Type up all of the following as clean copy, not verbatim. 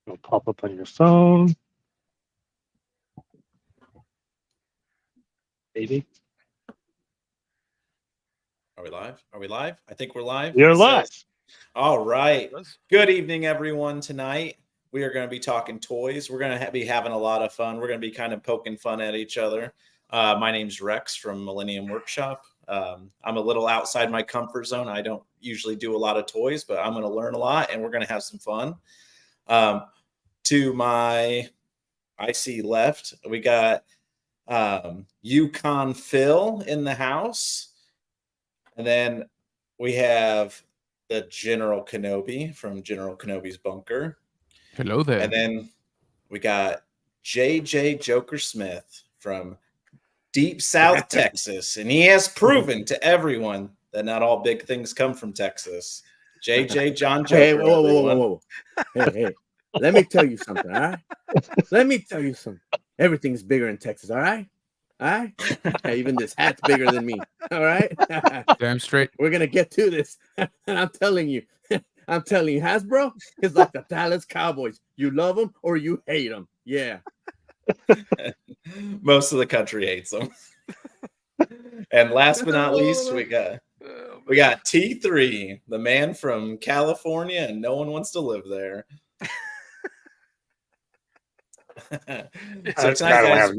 It'll pop up on your phone, baby. Are we live? Are we live? I think we're live. You're So, live. all right. Good evening, everyone. Tonight, we are going to be talking toys. We're going to be having a lot of fun. We're going to be kind of poking fun at each other. My name's Rex from Millennium Workshop. I'm a little outside my comfort zone. I don't usually do a lot of toys, but I'm going to learn a lot, and we're going to have some fun. To my icy left, we got Yukon Phil in the house. And then we have the General Kenobi from General Kenobi's bunker. Hello there. And then we got JJ Joker Smith from Deep South Texas. And he has proven to everyone that not all big things come from Texas. JJ John Joker. Hey, whoa. Hey. Let me tell you something, all right? Let me tell you something. Everything's bigger in Texas, all right? All right? Even this hat's bigger than me, all right? Damn straight. We're going to get to this. And I'm telling you, Hasbro is like the Dallas Cowboys. You love them or you hate them. Yeah. Most of the country hates them. And last but not least, we got T3, the man from California, and no one wants to live there. So tonight, guys,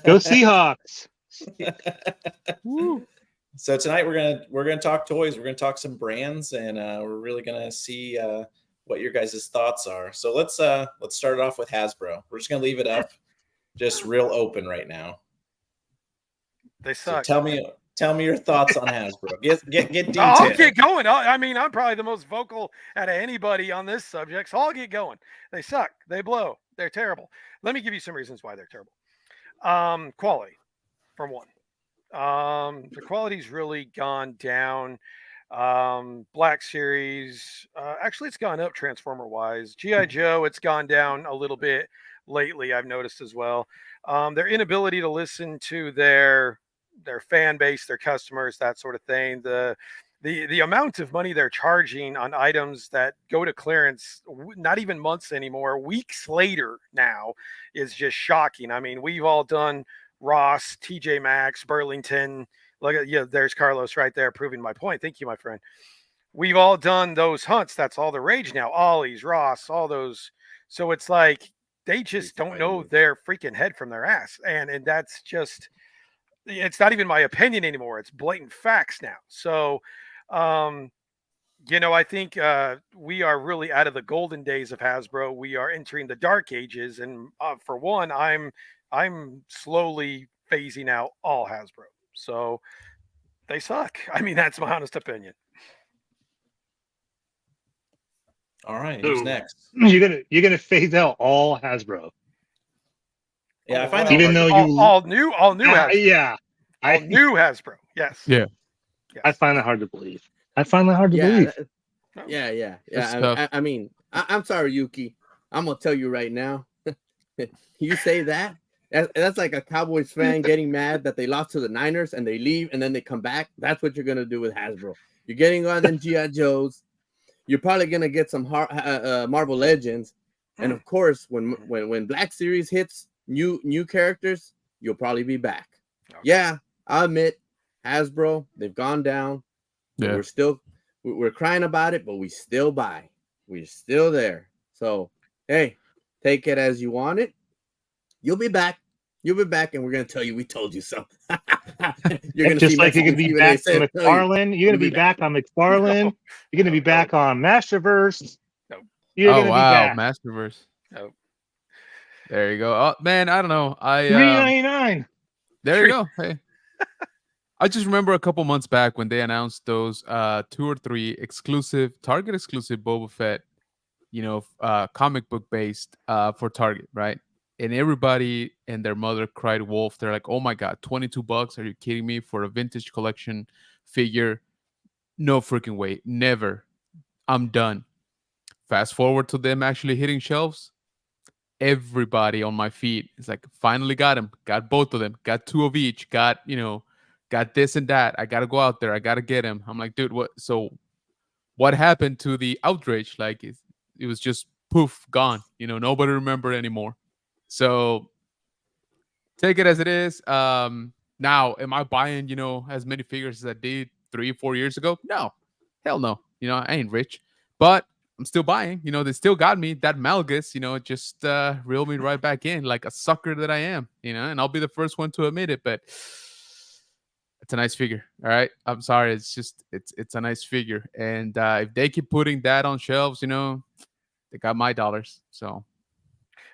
go Seahawks. So tonight we're gonna talk toys. We're gonna talk some brands, and we're really gonna see what your guys' thoughts are. So let's start it off with Hasbro. We're just gonna leave it up, just real open right now. They suck. So tell me your thoughts on Hasbro. Get detailed. I'll get going. I mean, I'm probably the most vocal out of anybody on this subject, so I'll get going. They suck. They blow. They're terrible. Let me give you some reasons why they're terrible. Quality, for one. The quality's really gone down. Black Series, actually, it's gone up Transformer-wise. G.I. Joe, it's gone down a little bit lately, I've noticed as well. Their inability to listen to their fan base, their customers, that sort of thing. The amount of money they're charging on items that go to clearance, not even months anymore, weeks later now, is just shocking. I mean, we've all done Ross, TJ Maxx, Burlington. Look at there's Carlos right there proving my point. Thank you, my friend. We've all done those hunts. That's all the rage now. Ollie's, Ross, all those. So it's like they just don't know their freaking head from their ass. And that's just, it's not even my opinion anymore. It's blatant facts now. So, I think we are really out of the golden days of Hasbro. We are entering the dark ages. And for one, I'm slowly phasing out all Hasbro. So they suck. I mean, that's my honest opinion. All right, who's next? You're gonna phase out all Hasbro. Yeah, I find even though all new Hasbro. Yeah, new Hasbro. Yes. Yeah. Yes. I find that hard to believe. believe. Yeah. I mean, I'm sorry, Yuki. I'm gonna tell you right now. You say that. That's like a Cowboys fan getting mad that they lost to the Niners and they leave and then they come back. That's what you're going to do with Hasbro. You're getting on them G.I. Joes. You're probably going to get some Marvel Legends. And of course, when Black Series hits new characters, you'll probably be back. Okay. Yeah, I'll admit, Hasbro, they've gone down. Yeah. We're crying about it, but we still buy. We're still there. So, hey, take it as you want it. You'll be back. You'll be back, and we're going to tell you we told you so. You're going to just like you're going to be back on McFarlane. You're going to be back on McFarlane. You're going to be back on Masterverse. Oh, wow. Masterverse. Oh. There you go. Oh, man, I don't know. $3.99. There you go. Hey. I just remember a couple months back when they announced those 2 or 3 Target exclusive Boba Fett, comic book based for Target, right? And everybody and their mother cried wolf. They're like, oh my God, $22? Are you kidding me? For a vintage collection figure? No freaking way. Never. I'm done. Fast forward to them actually hitting shelves. Everybody on my feed is like, finally got them. Got both of them. Got 2 of each. Got this and that. I got to go out there. I got to get him. I'm like, dude, what? So what happened to the outrage? Like, it was just poof, gone. Nobody remember anymore. So take it as it is. Now, am I buying, as many figures as I did 3-4 years ago? No, hell no. I ain't rich, but I'm still buying. They still got me. That Malgus, just reeled me right back in like a sucker that I am. And I'll be the first one to admit it. But it's a nice figure. All right, I'm sorry. It's just it's a nice figure, and if they keep putting that on shelves, they got my dollars.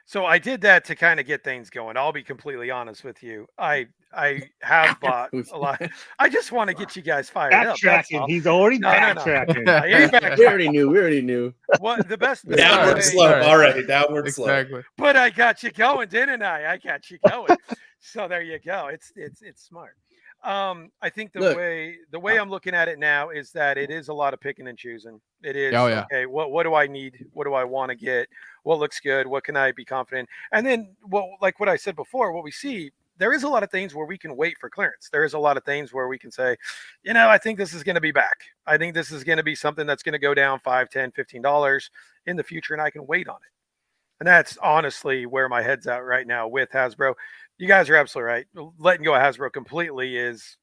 So I did that to kind of get things going. I'll be completely honest with you. I have bought a lot. I just want to get you guys fired up. Backtracking. He's already backtracking. No. We already knew. What the best downward slope. All right, downward slope. But I got you going, didn't I? I got you going. So there you go. It's smart. I think the way I'm looking at it now is that it is a lot of picking and choosing. It is okay. What do I need? What do I want to get? What looks good? What can I be confident? And then, like what I said before, what we see, there is a lot of things where we can wait for clearance. There is a lot of things where we can say, I think this is going to be back. I think this is going to be something that's going to go down $5, $10, $15 in the future, and I can wait on it. And that's honestly where my head's at right now with Hasbro. You guys are absolutely right. Letting go of Hasbro completely is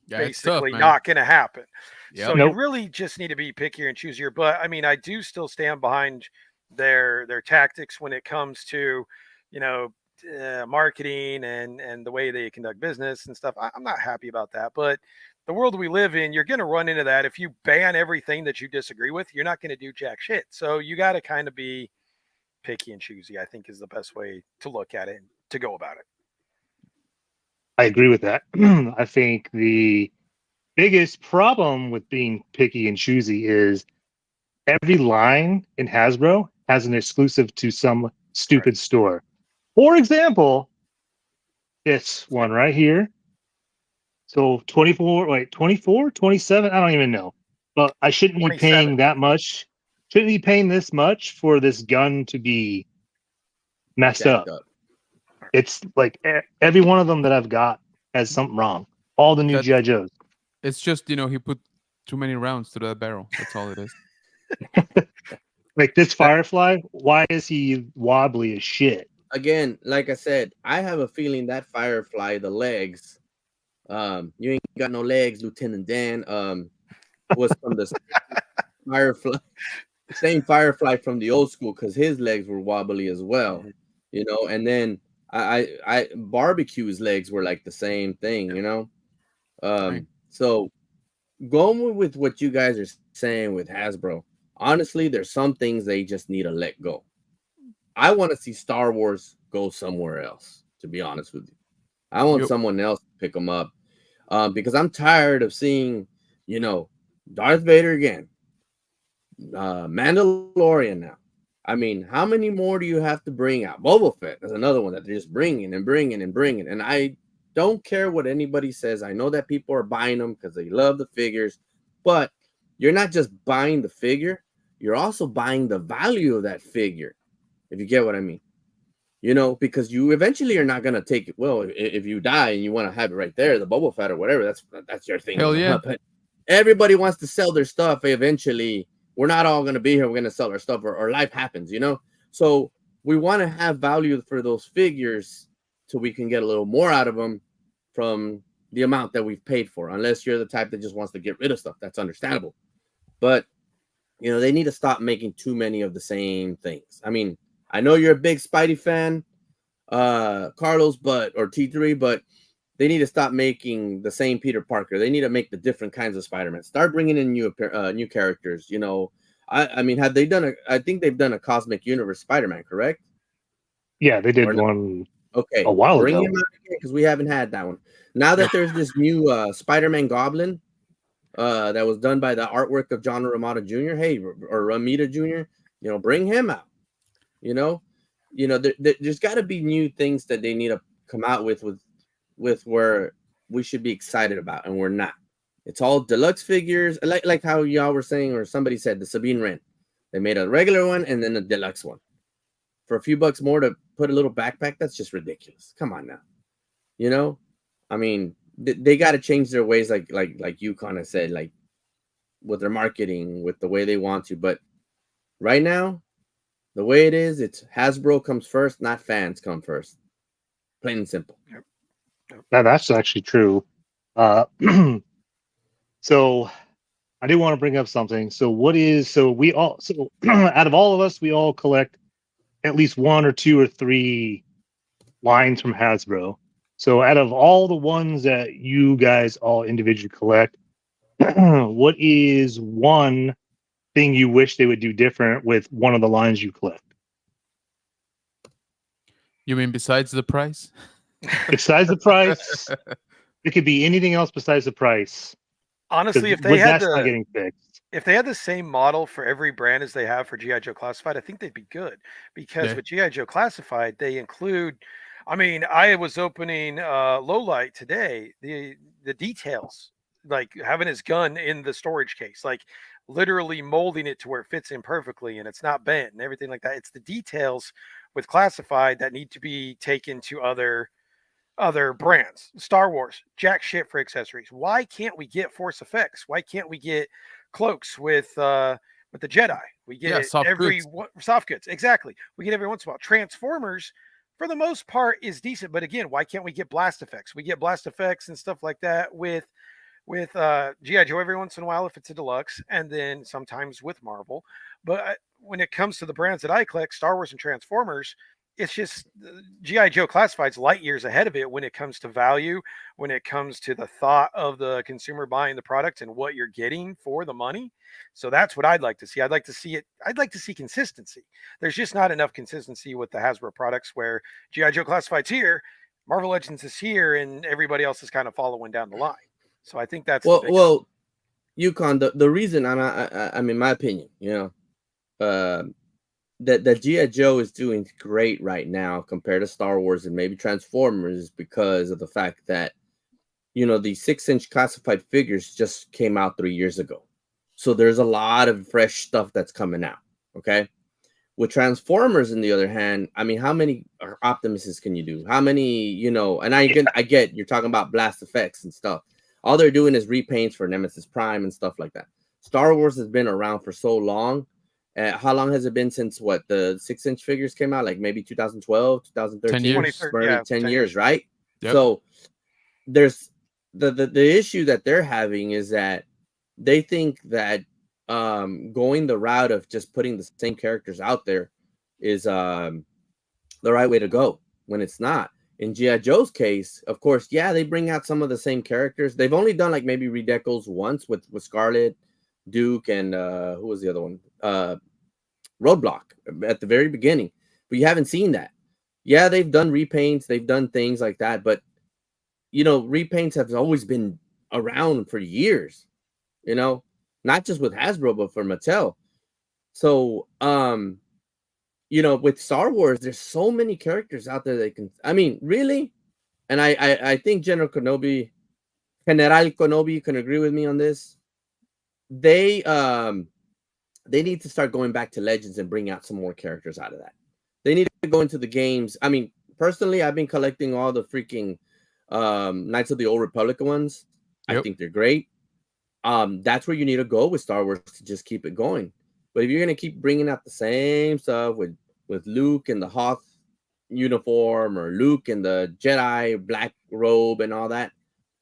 basically not going to happen. Yep. So you really just need to be pickier and choosier. But I mean, I do still stand behind their tactics when it comes to, marketing and the way they conduct business and stuff. I'm not happy about that. But the world we live in, you're going to run into that. If you ban everything that you disagree with, you're not going to do jack shit. So you got to kind of be picky and choosy, I think, is the best way to look at it and to go about it. I agree with that. I think the biggest problem with being picky and choosy is every line in Hasbro has an exclusive to some stupid store. For example, this one right here. So 24, 27? I don't even know. But I shouldn't be paying that much. Shouldn't be paying this much for this gun to be messed up. It's like every one of them that I've got has something wrong. All the new G.I. Joes. It's just, he put too many rounds to that barrel. That's all it is. Like this Firefly, why is he wobbly as shit? Again, like I said, I have a feeling that Firefly, the legs, you ain't got no legs, Lieutenant Dan, was from the Firefly, same Firefly from the old school, because his legs were wobbly as well, and then I Barbecue's legs were like the same thing, So going with what you guys are saying with Hasbro, honestly, there's some things they just need to let go. I want to see Star Wars go somewhere else, to be honest with you. I want someone else to pick them up because I'm tired of seeing, Darth Vader again, Mandalorian now. I mean, how many more do you have to bring out? Boba Fett is another one that they're just bringing. And I don't care what anybody says. I know that people are buying them because they love the figures, but you're not just buying the figure. You're also buying the value of that figure, if you get what I mean. Because you eventually are not going to take it. Well, if you die and you want to have it right there, the Boba Fett or whatever, that's your thing. Hell yeah. But everybody wants to sell their stuff eventually. We're not all going to be here. We're going to sell our stuff or life happens, So we want to have value for those figures so we can get a little more out of them from the amount that we've paid for. Unless you're the type that just wants to get rid of stuff. That's understandable. But, they need to stop making too many of the same things. I mean, I know you're a big Spidey fan, Carlos, or T3, but they need to stop making the same Peter Parker. They need to make the different kinds of Spider-Man. Start bringing in new characters. I mean, have they done I think they've done a Cosmic Universe Spider-Man, correct? Yeah, they did one. Okay, a while bring ago. him out again because we haven't had that one. Now that there's this new Spider-Man Goblin that was done by the artwork of John Romita Jr. Hey, or Romita Jr. Bring him out. There's got to be new things that they need to come out with where we should be excited about, and we're not. It's all deluxe figures, like how y'all were saying, or somebody said the Sabine Wren. They made a regular one and then a deluxe one for a few bucks more to put a little backpack. That's just ridiculous. Come on now, I mean, they got to change their ways, like Yukon has said, like with their marketing, with the way they want to. But right now, The way it is, it's Hasbro comes first, not fans come first. Plain and simple. That's actually true. So I do want to bring up something. So we all, out of all of us, we all collect at least one or two or three lines from Hasbro. So out of all the ones that you guys all individually collect, what is one thing you wish they would do different with one of the lines you collect? You mean besides the price? Besides the price, it could be anything else besides the price. Honestly, if they had not getting fixed. If they had the same model for every brand as they have for G.I. Joe Classified, I think they'd be good. Because with G.I. Joe Classified, they include, I mean, I was opening Lowlight today, the details, like having his gun in the storage case, like literally molding it to where it fits in perfectly and it's not bent and everything like that. It's the details with Classified that need to be taken to other brands. Star Wars, jack shit for accessories. Why can't we get Force Effects? Why can't we get cloaks with the Jedi? We get soft goods. Soft goods. Exactly. We get every once in a while. Transformers, for the most part, is decent. But again, why can't we get blast effects? We get blast effects and stuff like that with G.I. Joe every once in a while if it's a deluxe, and then sometimes with Marvel. But when it comes to the brands that I collect, Star Wars and Transformers, it's just G.I. Joe Classified's light years ahead of it when it comes to value, when it comes to the thought of the consumer buying the product and what you're getting for the money. So that's what I'd like to see. I'd like to see consistency. There's just not enough consistency with the Hasbro products where G.I. Joe Classified's here, Marvel Legends is here, and everybody else is kind of following down the line. So I think that's well, Yukon. The reason I mean, my opinion, that G.I. Joe is doing great right now compared to Star Wars and maybe Transformers is because of the fact that, the 6-inch classified figures just came out 3 years ago. So there's a lot of fresh stuff that's coming out. Okay. With Transformers, on the other hand, I mean, how many Optimuses can you do? How many, and I get you're talking about blast effects and stuff. All they're doing is repaints for Nemesis Prime and stuff like that. Star Wars has been around for so long. How long has it been since the 6-inch figures came out? Like maybe 2012, 2013, 10 years, right? Yep. So there's the issue that they're having is that they think that going the route of just putting the same characters out there is the right way to go when it's not. In G.I. Joe's case, of course, they bring out some of the same characters. They've only done like maybe redecos once with Scarlet, Duke, and who was the other one? Roadblock at the very beginning, but you haven't seen that. They've done repaints, they've done things like that, but repaints have always been around for years, not just with Hasbro, but for Mattel. So, with Star Wars, there's so many characters out there that can, I mean, really, and I think General Kenobi can agree with me on this. They need to start going back to Legends and bring out some more characters out of that. They need to go into the games. I mean, personally, I've been collecting all the freaking Knights of the Old Republic ones. Yep. I think they're great. That's where you need to go with Star Wars to just keep it going. But if you're going to keep bringing out the same stuff with Luke in the Hoth uniform or Luke in the Jedi black robe and all that,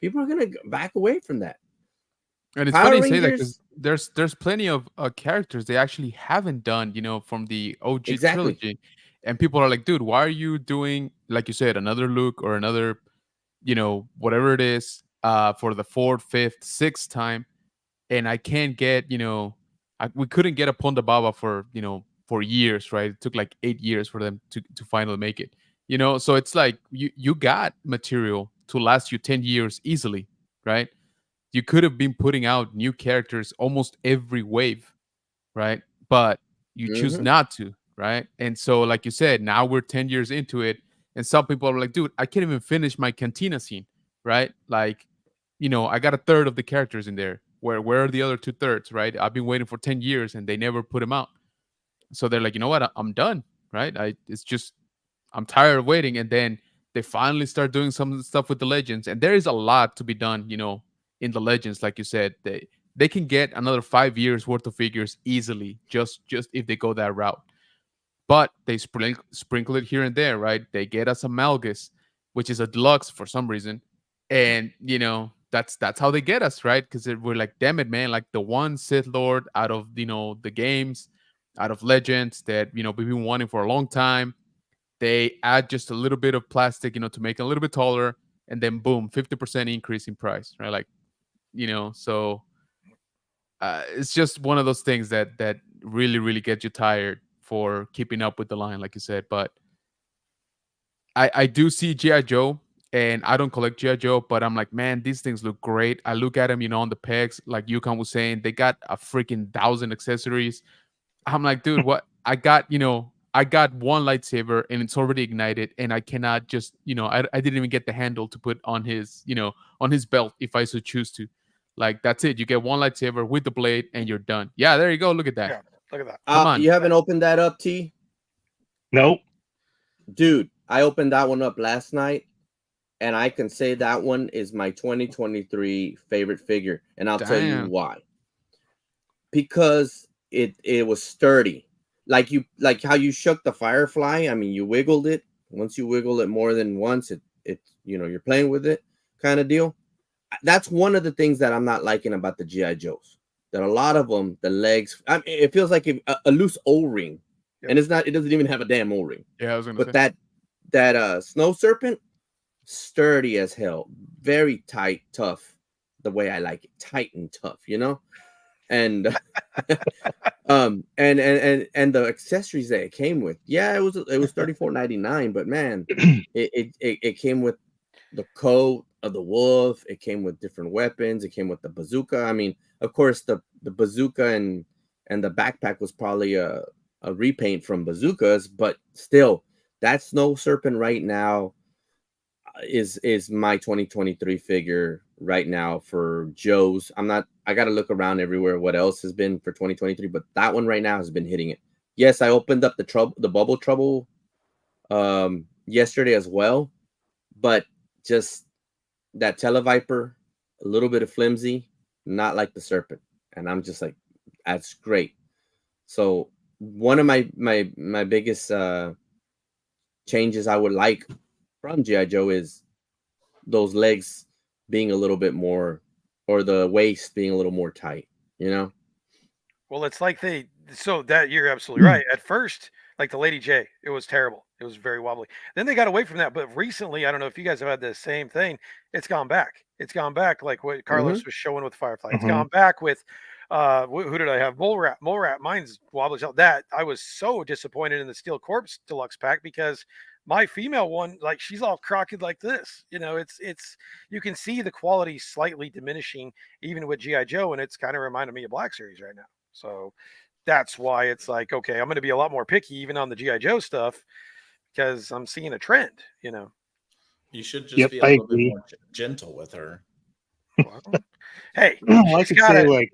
people are going to back away from that. And it's funny you say that because there's plenty of characters they actually haven't done, from the OG trilogy. And people are like, dude, why are you doing, like you said, another Luke or another, whatever it is, for the 4th, 5th, 6th time. And I can't get, we couldn't get a Ponda Baba for years, right? It took like 8 years for them to finally make it, So it's like you got material to last you 10 years easily, right? You could have been putting out new characters almost every wave, right? But you choose not to, right? And so, like you said, now we're 10 years into it, and some people are like, dude, I can't even finish my cantina scene, right? Like, I got a third of the characters in there. Where are the other 2/3, right? I've been waiting for 10 years, and they never put them out. So they're like, you know what? I'm done, right? I'm tired of waiting. And then they finally start doing some stuff with the Legends, and there is a lot to be done, in the Legends. Like you said, they can get another 5 years worth of figures easily, just if they go that route. but they sprinkle it here and there, right? They get us a Malgus, which is a deluxe for some reason, and that's how they get us, right? Because we're like, damn it, man, like the one Sith Lord out of the games, out of Legends that we've been wanting for a long time. They add just a little bit of plastic, to make it a little bit taller, and then boom, 50% increase in price, right? Like, so it's just one of those things that really, really get you tired for keeping up with the line, like you said. But I do see G.I. Joe, and I don't collect G.I. Joe, but I'm like, man, these things look great. I look at them, on the pegs, like Yukon was saying, they got a freaking 1,000 accessories. I'm like, dude, what? I got one lightsaber and it's already ignited, and I cannot just, I didn't even get the handle to put on his, on his belt if I so choose to. Like, that's it. You get one lightsaber with the blade and you're done. Yeah, there you go. Look at that. Yeah, look at that. Come on. You haven't opened that up, T? Nope. Dude, I opened that one up last night, and I can say that one is my 2023 favorite figure, and I'll tell you why. Because it was sturdy. Like how you shook the Firefly. I mean, you wiggled it. Once you wiggle it more than once, it you're playing with it kind of deal. That's one of the things that I'm not liking about the G.I. Joes. That a lot of them, the legs, it feels like a loose O-ring. Yep. And it doesn't even have a damn O-ring. Yeah, I was gonna say. But that Snow Serpent, sturdy as hell. Very tight, tough. The way I like it. Tight and tough, And and the accessories that it came with, yeah, it was $34.99, but man, it came with the coat of the wolf. It came with different weapons. It came with the bazooka. I mean, of course, the bazooka and the backpack was probably a repaint from bazookas, but still, that Snow Serpent right now is my 2023 figure right now for Joe's. I got to look around everywhere what else has been for 2023, but that one right now has been hitting it. Yes, I opened up the Bubble Trouble yesterday as well, but just that Televiper, a little bit of flimsy, not like the Serpent, and I'm just like, that's great. So one of my biggest changes I would like from G.I. Joe is those legs being a little bit more, or the waist being a little more tight, Well, it's like so that you're absolutely right. At first, like the Lady J, it was terrible. It was very wobbly. Then they got away from that. But recently, I don't know if you guys have had the same thing. It's gone back. It's gone back like what Carlos was showing with Firefly. It's gone back with, who did I have? Mole Rat. Mine's wobbles out. That I was so disappointed in the Steel Corpse Deluxe pack because my female one, like, she's all crooked like this. It's you can see the quality slightly diminishing even with G.I. Joe, and it's kind of reminding me of Black Series right now. So that's why it's like, okay, I'm going to be a lot more picky even on the G.I. Joe stuff because I'm seeing a trend, You should just be a little bit more gentle with her. Well, hey, I could say, like,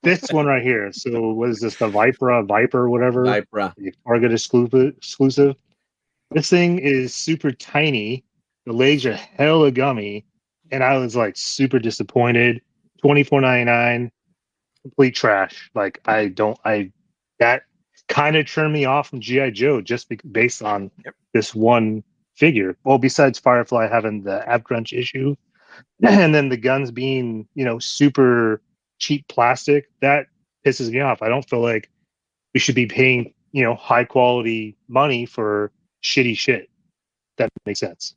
this one right here. So what is this? The Viper, whatever. Viper. The Target exclusive. This thing is super tiny. The legs are hella gummy, and I was like super disappointed. $24.99, complete trash. Like, that kind of turned me off from G.I. Joe just based on this one figure. Well, besides Firefly having the ab crunch issue, and then the guns being, super cheap plastic, that pisses me off. I don't feel like we should be paying, high quality money for shitty shit. That makes sense.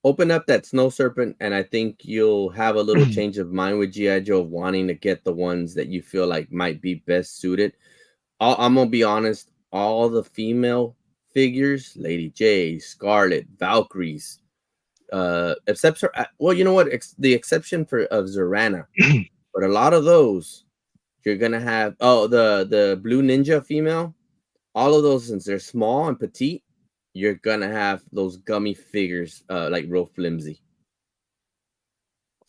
Open up that Snow Serpent, and I think you'll have a little change of mind with G.I. Joe of wanting to get the ones that you feel like might be best suited. I'm going to be honest, all the female figures, Lady J, Scarlet, Valkyries, except for, well, you know what? The exception of Zorana, but a lot of those you're gonna have. Oh, the Blue Ninja female, all of those, since they're small and petite, you're gonna have those gummy figures, like real flimsy.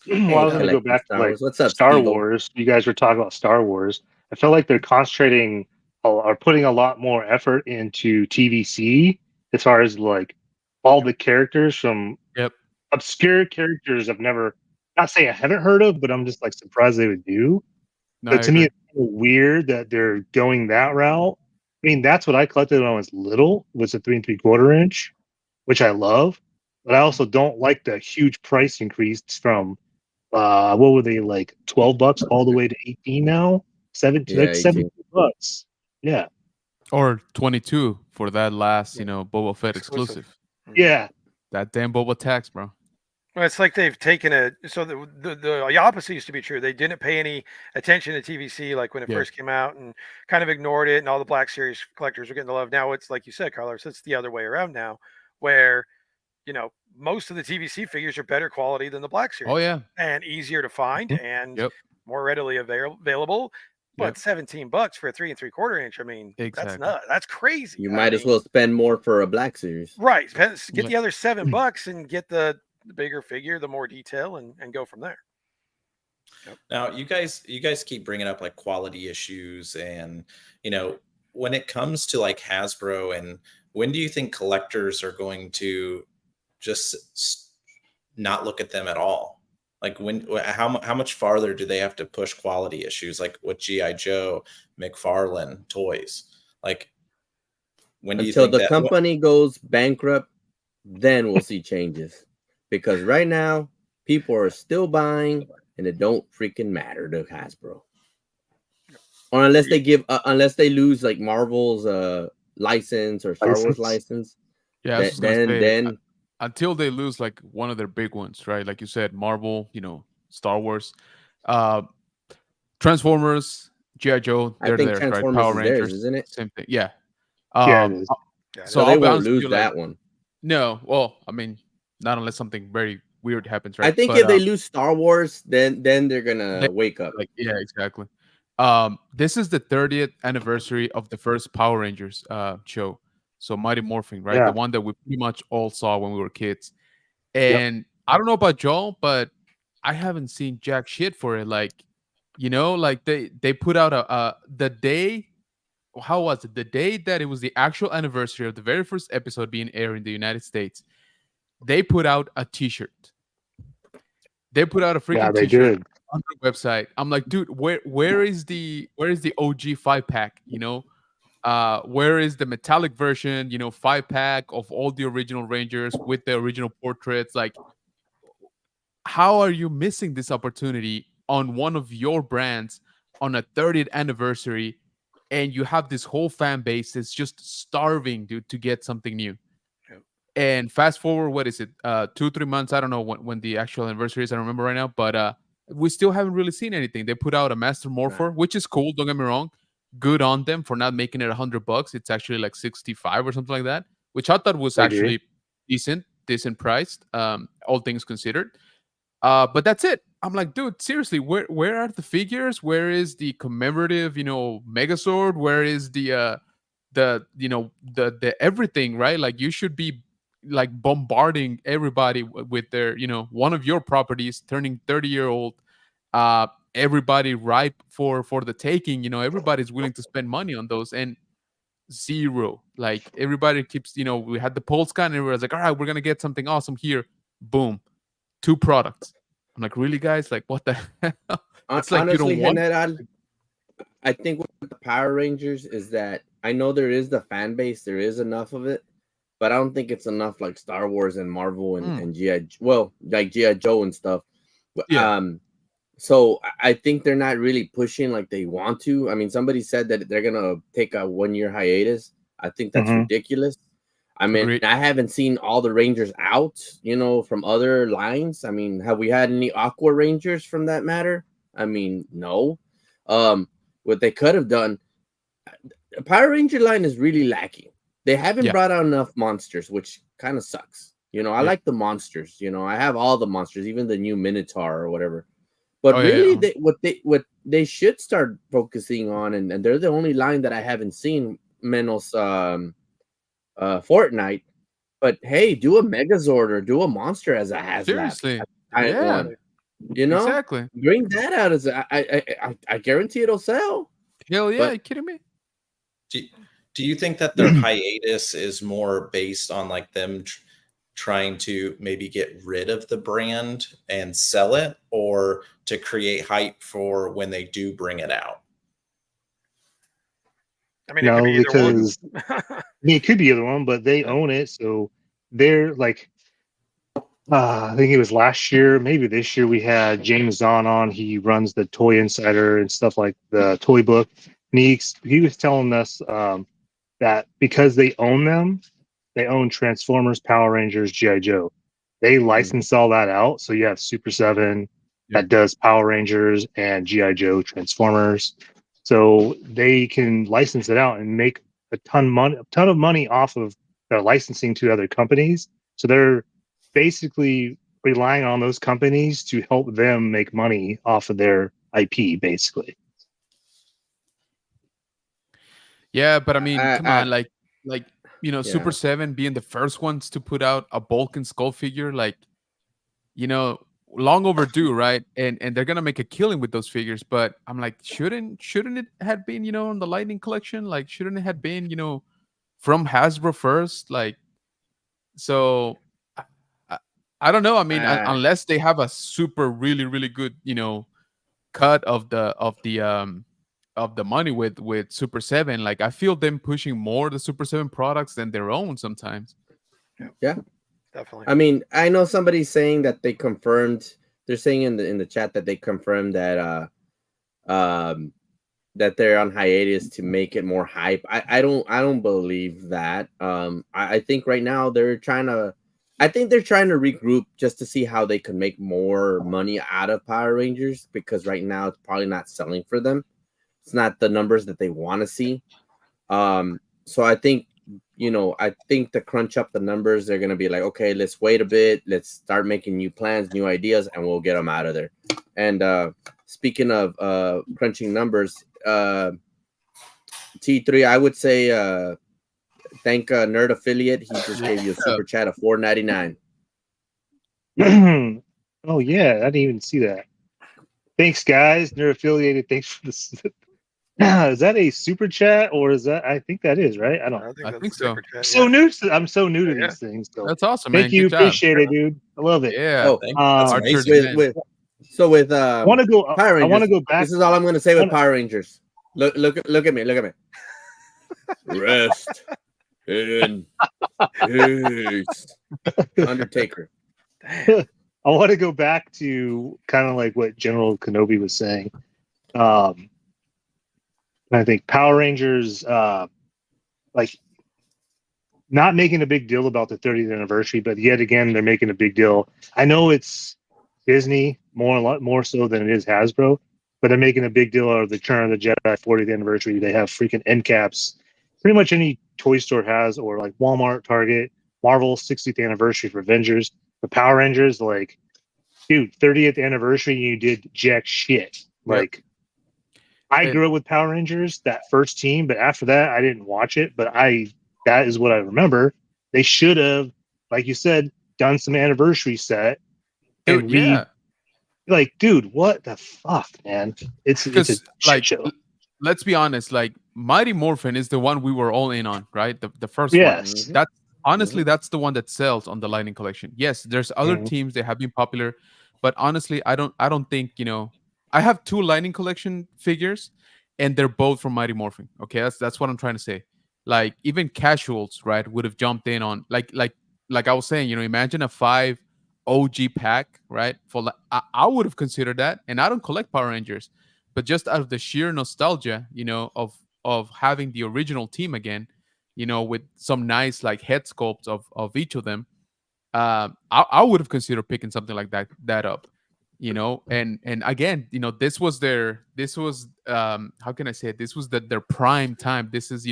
Well, I was gonna go back to like What's up, Star Steve-O? Wars. You guys were talking about Star Wars. I feel like they're concentrating or putting a lot more effort into TVC as far as like all the characters from obscure characters I've never, not say I haven't heard of, but I'm just like surprised they would do. No, But to me, it's weird that they're going that route mean, that's what I collected when I was little, was a 3 3/4 inch, which I love. But I also don't like the huge price increase from what were they, like $12 all the way to 18 now? Yeah, 18. $70. Yeah. Or 22 for that last, Boba Fett Exclusive. exclusive. Yeah. That damn Boba tax, bro. Well, it's like they've taken the opposite used to be true. They didn't pay any attention to TVC like when it first came out and kind of ignored it, and all the Black Series collectors were getting the love. Now it's like you said, Carlos, it's the other way around now, where most of the TVC figures are better quality than the Black Series. Oh yeah, and easier to find and more readily available. But $17 for a 3 3/4 inch. I mean, exactly. That's nuts. That's crazy. You might as well spend more for a Black Series. Right. Get the other $7 and get the bigger figure, the more detail, and go from there. Now, you guys keep bringing up like quality issues, and when it comes to like Hasbro, and when do you think collectors are going to just not look at them at all? Like how much farther do they have to push quality issues, like with G.I. Joe, McFarlane toys? Like, when do you think the company goes bankrupt, then we'll see changes. Because right now, people are still buying, and it don't freaking matter to Hasbro. Or unless they lose like Marvel's license or Star Wars license. Yeah, then until they lose like one of their big ones, right? Like you said, Marvel, Star Wars, Transformers, G.I. Joe, they're there, right? Power Rangers, theirs, isn't it? Same thing. Yeah. It is. So they won't lose that one. No, well, I mean, not unless something very weird happens, right? I think if they lose Star Wars, then they're gonna wake up. Yeah, exactly. This is the 30th anniversary of the first Power Rangers show. So Mighty Morphin, right? The one that we pretty much all saw when we were kids. And I don't know about Joel, but I haven't seen jack shit for it. Like, like they put out the day. How was it? The day that it was the actual anniversary of the very first episode being aired in the United States, they put out a T-shirt. They put out a freaking T-shirt on the website. I'm like, dude, where is the OG 5-pack? Where is the metallic version, 5-pack of all the original Rangers with the original portraits? Like, how are you missing this opportunity on one of your brands on a 30th anniversary, and you have this whole fan base that's just starving, dude, to get something new? And fast forward, what is it? 2-3 months? I don't know when the actual anniversary is. I don't remember right now, but we still haven't really seen anything. They put out a Master Morpher, which is cool. Don't get me wrong. Good on them for not making it $100. It's actually like 65 or something like that, which I thought was actually decent priced, all things considered. But that's it. I'm like, dude, seriously, where are the figures? Where is the commemorative, Megazord? Where is the everything, right? Like, you should be like bombarding everybody with their, one of your properties turning 30-year-old. Everybody ripe for the taking. Everybody's willing to spend money on those, and zero. Like, everybody keeps, we had the Pulse Con, and everyone's like, all right, we're gonna get something awesome here. Boom, 2 products. I'm like, really, guys? Like, what the hell? It's like, honestly, you don't want. I think with the Power Rangers is that I know there is the fan base, there is enough of it, but I don't think it's enough like Star Wars and Marvel and G.I. Well, like G.I. Joe and stuff. Yeah. So I think they're not really pushing like they want to. I mean, somebody said that they're gonna take a 1-year hiatus. I think that's ridiculous. I mean, Agreed. I haven't seen all the Rangers out, from other lines. I mean, have we had any Aqua Rangers from that matter? I mean, no. What they could have done, the Power Ranger line is really lacking. They haven't brought out enough monsters, which kind of sucks. I like the monsters. I have all the monsters, even the new Minotaur or whatever. But what they should start focusing on, and they're the only line that I haven't seen, menos Fortnite. But hey, do a Megazord or do a monster as a HasLab. Seriously, one. Exactly. Bring that out as I guarantee it'll sell. Hell yeah, are you kidding me? Do you think that their hiatus is more based on like them trying to maybe get rid of the brand and sell it, or to create hype for when they do bring it out? I mean, No, it could be either one. because I mean, it could be either one, but they own it, so they're like. I think it was last year, maybe this year. We had James Zahn on. He runs the Toy Insider and stuff like the toy book. And he was telling us that because they own them, they own Transformers, Power Rangers, GI Joe. They license all that out, so you have Super 7 that does Power Rangers and GI Joe Transformers. So they can license it out and make a ton of money off of their licensing to other companies. So they're basically relying on those companies to help them make money off of their IP, basically. Yeah, but I mean, come on, like Yeah. Super 7 being the first ones to put out a Bulk and Skull figure, like, long overdue, right? And they're gonna make a killing with those figures. But I'm like, shouldn't it have been, on the Lightning collection? Like, shouldn't it have been, from Hasbro first? Like, so I don't know. I mean, unless they have a super really really good, cut of the money with Super 7, like I feel them pushing more the Super 7 products than their own sometimes. Yeah. Definitely. I mean, I know somebody's saying that they confirmed. They're saying in the chat that they confirmed that that they're on hiatus to make it more hype. I don't believe that. I think right now they're trying to regroup just to see how they can make more money out of Power Rangers, because right now it's probably not selling for them. It's not the numbers that they want to see. So I think, to crunch up the numbers, they're going to be like, okay, let's wait a bit. Let's start making new plans, new ideas, and we'll get them out of there. And speaking of crunching numbers, T3, I would say thank Nerd Affiliate. He just gave you a super chat of $4.99. Oh, yeah. I didn't even see that. Thanks, guys. Nerd Affiliated. Thanks for this. Is that a super chat, or is that? I think that is, right? I think so. Chat, I'm so new to these things. So that's awesome, thank man. you. Good job. Appreciate it, dude. I love it. Yeah. That's amazing. with I want to go. Power Rangers, I want to go back. This is all I'm going to say with Power Rangers. Look at me. Rest in peace. Undertaker. I want to go back to kind of like what General Kenobi was saying. I think Power Rangers, like, not making a big deal about the 30th anniversary, but yet again, they're making a big deal. I know it's Disney a lot more so than it is Hasbro, but they're making a big deal out of the Return of the Jedi 40th anniversary. They have freaking end caps. Pretty much any toy store has, or like Walmart, Target, Marvel 60th anniversary for Avengers. The Power Rangers, like, dude, 30th anniversary, you did jack shit. Like, I grew up with Power Rangers, that first team, but after that, I didn't watch it. But that is what I remember. They should have, like you said, done some anniversary set. And like, dude, what the fuck, man? It's a shit show. Let's be honest, like, Mighty Morphin is the one we were all in on, right? The first yes. one. That's honestly that's the one that sells on the Lightning collection. Yes, there's other teams that have been popular, but honestly, I don't think, I have 2 Lightning collection figures, and they're both from Mighty Morphin. Okay, that's what I'm trying to say. Like, even casuals, right, would have jumped in on like I was saying, imagine a 5 OG pack, right? For I would have considered that, and I don't collect Power Rangers, but just out of the sheer nostalgia, of having the original team again, with some nice like head sculpts of each of them, I would have considered picking something like that up. And again, this was how can I say it? This was their prime time. This is,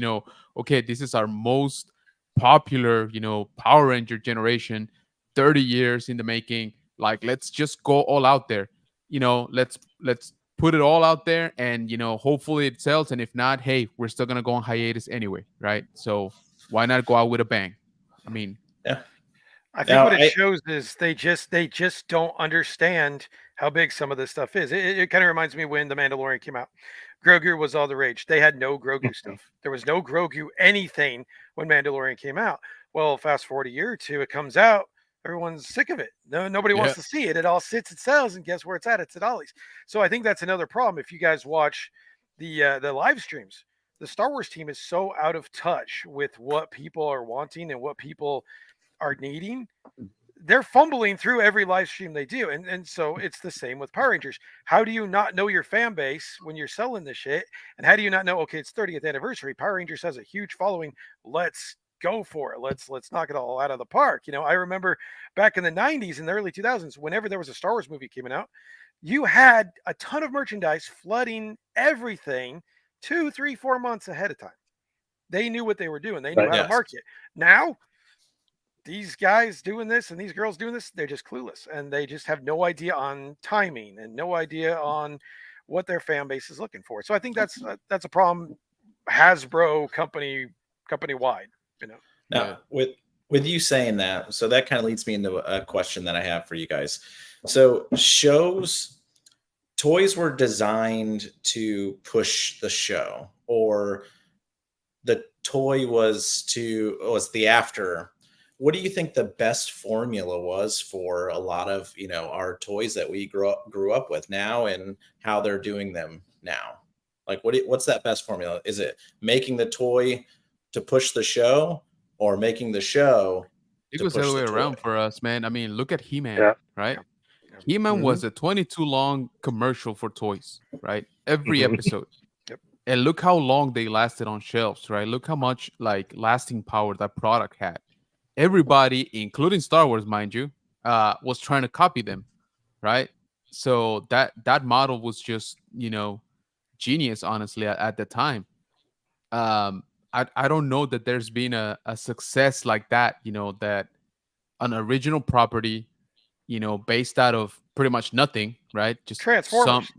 okay, this is our most popular, Power Ranger generation, 30 years in the making. Like, let's just go all out there. Let's put it all out there, and hopefully it sells. And if not, hey, we're still gonna go on hiatus anyway, right? So why not go out with a bang? I mean, yeah. I think what it shows is they just don't understand how big some of this stuff is. It kind of reminds me when The Mandalorian came out. Grogu was all the rage. They had no Grogu stuff. There was no Grogu anything when Mandalorian came out. Well, fast forward a year or two, it comes out. Everyone's sick of it. Nobody wants to see it. It all sits and sells, and guess where it's at? It's at Ollie's. So I think that's another problem. If you guys watch the live streams, the Star Wars team is so out of touch with what people are wanting and what people are needing. They're fumbling through every live stream they do. And so it's the same with Power Rangers. How do you not know your fan base when you're selling this shit? And how do you not know, okay, it's 30th anniversary. Power Rangers has a huge following. Let's go for it. Let's knock it all out of the park. I remember back in the 90s and the early 2000s, whenever there was a Star Wars movie coming out, you had a ton of merchandise flooding everything 2, 3, 4 months ahead of time. They knew what they were doing. They knew how to market. Now, these guys doing this and these girls doing this, they're just clueless, and they just have no idea on timing and no idea on what their fan base is looking for. So I think that's a problem, Hasbro company wide. Now with you saying that, so that kind of leads me into a question that I have for you guys. So toys were designed to push the show, or the toy was the after. What do you think the best formula was for a lot of, our toys that we grew up with now, and how they're doing them now? Like, what's that best formula? Is it making the toy to push the show, or making the show it goes the other way around for us, man? I mean, look at He-Man, right? Yeah. He-Man was a 22 long commercial for toys, right? Every episode. Yep. And look how long they lasted on shelves, right? Look how much lasting power that product had. Everybody, including Star Wars, mind you, was trying to copy them, right? So that model was just, genius, honestly, at the time. I don't know that there's been a success like that, that an original property, based out of pretty much nothing, right? Just Transformers.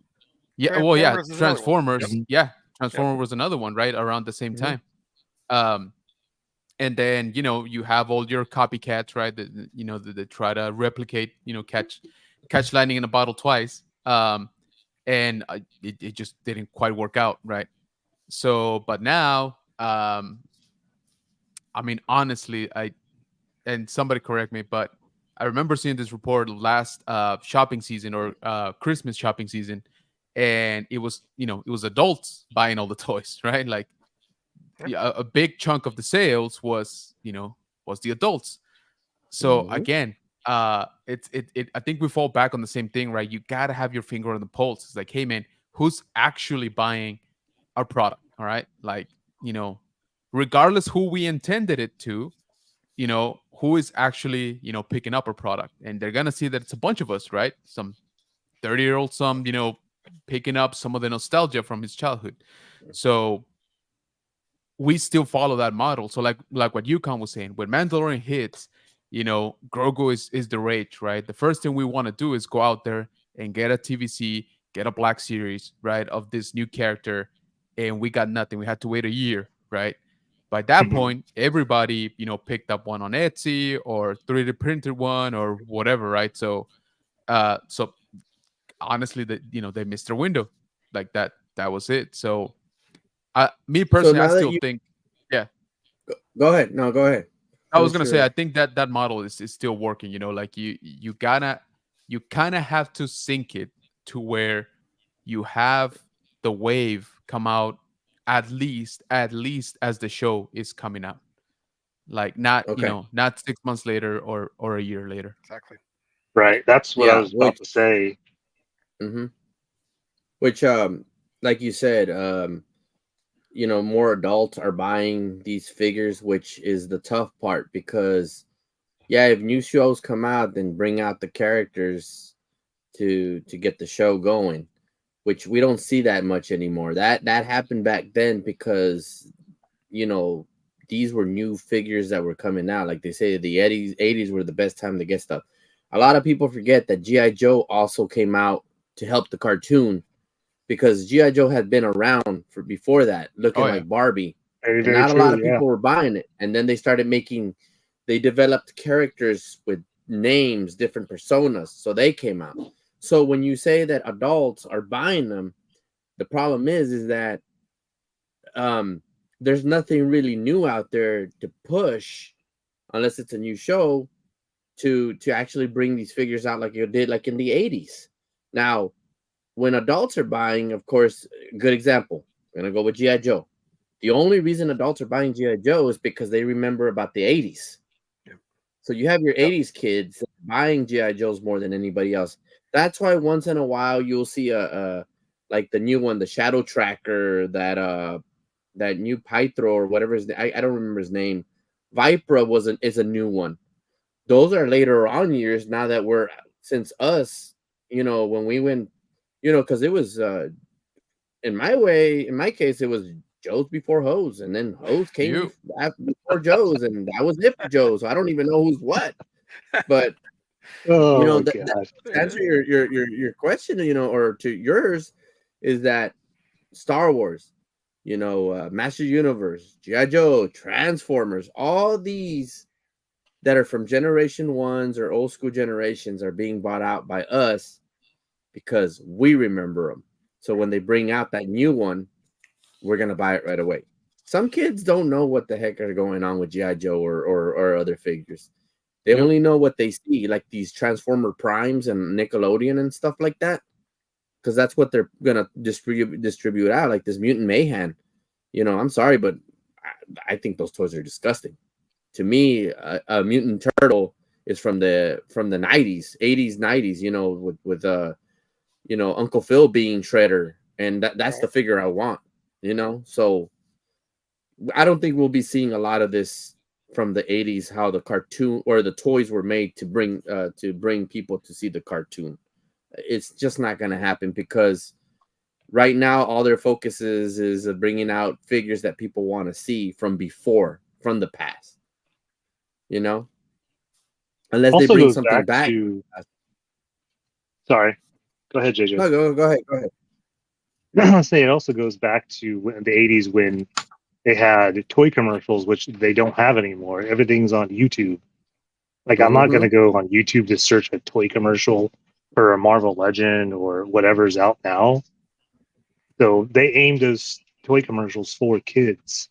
Transformers. Yeah, Transformers was another one, right? Around the same time. And then, you have all your copycats, right? That try to replicate, catch lightning in a bottle twice. And it just didn't quite work out, right? So, but now, I mean, honestly, and somebody correct me, but I remember seeing this report last shopping season, or Christmas shopping season, and it was adults buying all the toys, right? Like, a big chunk of the sales was the adults. So again, I think we fall back on the same thing, right? You gotta have your finger on the pulse. It's like, hey man, who's actually buying our product? All right, like, regardless who we intended it to, who is actually picking up our product, and they're gonna see that it's a bunch of us, right? Some 30-year-old, some picking up some of the nostalgia from his childhood. So we still follow that model. So like what Yukon was saying, when Mandalorian hits, Grogu is the rage, right? The first thing we want to do is go out there and get a TVC, get a Black Series, right, of this new character, and we got nothing. We had to wait a year, right? By that point, everybody, picked up one on Etsy or 3D printed one or whatever, right? So honestly, they missed their window. Like that was it. So me personally, I still think, yeah. Go ahead. No, go ahead. I was gonna say, I think that model is still working. Like you kind of have to sync it to where you have the wave come out at least as the show is coming out. Like not not 6 months later or a year later. Exactly. Right. That's what I was about to say. Which like you said, more adults are buying these figures, which is the tough part, because if new shows come out, then bring out the characters to get the show going, which we don't see that much anymore. That happened back then because these were new figures that were coming out. Like they say, the 80s were the best time to get stuff. A lot of people forget that G.I. Joe also came out to help the cartoon, because G.I. Joe had been around before that, looking like Barbie. Very, and very not true, a lot of people were buying it. And then they started they developed characters with names, different personas. So they came out. So when you say that adults are buying them, the problem is that there's nothing really new out there to push, unless it's a new show, to actually bring these figures out like you did like in the 80s. Now, when adults are buying, of course, good example, I'm going to go with G.I. Joe. The only reason adults are buying G.I. Joe is because they remember about the 80s. So you have your 80s kids buying G.I. Joes more than anybody else. That's why once in a while you'll see a like the new one, the Shadow Tracker, that new Pythro or whatever his name. I don't remember his name. Vipra is a new one. Those are later on years now that we're since us, when we went, because it was in my case, it was Joe's before Hoes, and then Hoes came before Joe's, and that was it for Joe. So I don't even know who's what. But to answer your question, or to yours, is that Star Wars, Master Universe, G.I. Joe, Transformers, all these that are from generation ones or old school generations are being bought out by us because we remember them. So when they bring out that new one, we're gonna buy it right away. Some kids don't know what the heck are going on with G.I. Joe or other figures. They only know what they see, like these Transformer Primes and Nickelodeon and stuff like that, because that's what they're gonna distribute out, like this Mutant Mayhem. I'm sorry, but I think those toys are disgusting. To me, a mutant turtle is from the 90s, 80s, 90s, with Uncle Phil being Shredder, and that's the figure I want, So I don't think we'll be seeing a lot of this from the 80s, how the cartoon or the toys were made to bring people to see the cartoon. It's just not going to happen because right now all their focus is bringing out figures that people want to see from the past. Unless also they bring goes something back. Sorry, go ahead, JJ. No, go ahead. I say it also goes back to the 80s when they had toy commercials, which they don't have anymore. Everything's on YouTube. Like, I'm not going to go on YouTube to search a toy commercial for a Marvel Legend or whatever's out now. So they aimed those toy commercials for kids.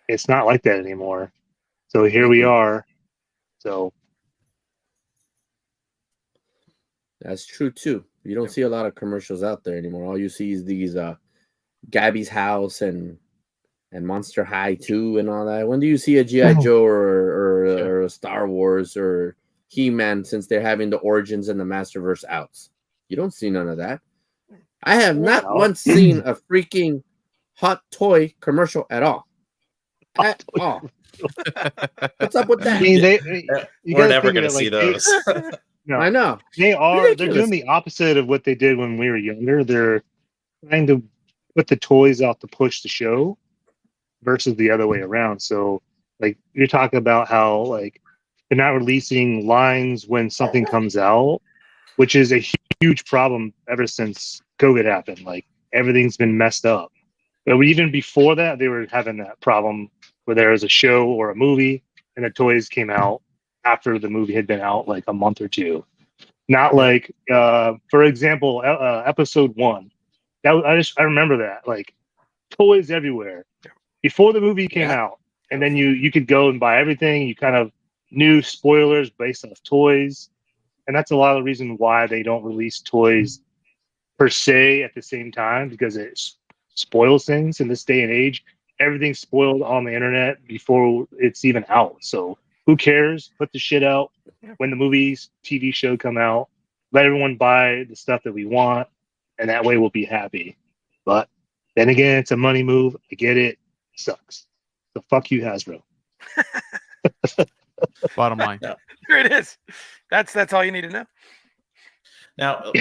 It's not like that anymore. So here we are. So that's true too. You don't see a lot of commercials out there anymore. All you see is these Gabby's House and Monster High 2 and all that. When do you see a G.I. Joe or a Star Wars or He-Man, since they're having the Origins and the Masterverse outs? You don't see none of that. I have not once seen a freaking Hot Toy commercial at all. At all. What's up with that? I mean, we're never going to see those. No, I know. They're doing the opposite of what they did when we were younger. They're trying to put the toys out to push the show versus the other way around. So, like, you're talking about how, like, they're not releasing lines when something comes out, which is a huge problem ever since COVID happened. Like, everything's been messed up. But even before that, they were having that problem where there was a show or a movie and the toys came out after the movie had been out like a month or two. Not like, for example, episode 1. I remember that, like, toys everywhere before the movie came out, and then you could go and buy everything. You kind of knew spoilers based off toys, and that's a lot of the reason why they don't release toys per se at the same time, because it spoils things in this day and age. Everything's spoiled on the internet before it's even out. So who cares? Put the shit out when the movies, TV show come out. Let everyone buy the stuff that we want, and that way we'll be happy. But then again, it's a money move. I get it. It sucks. So fuck you, Hasbro. Bottom line. There it is. That's all you need to know. Now,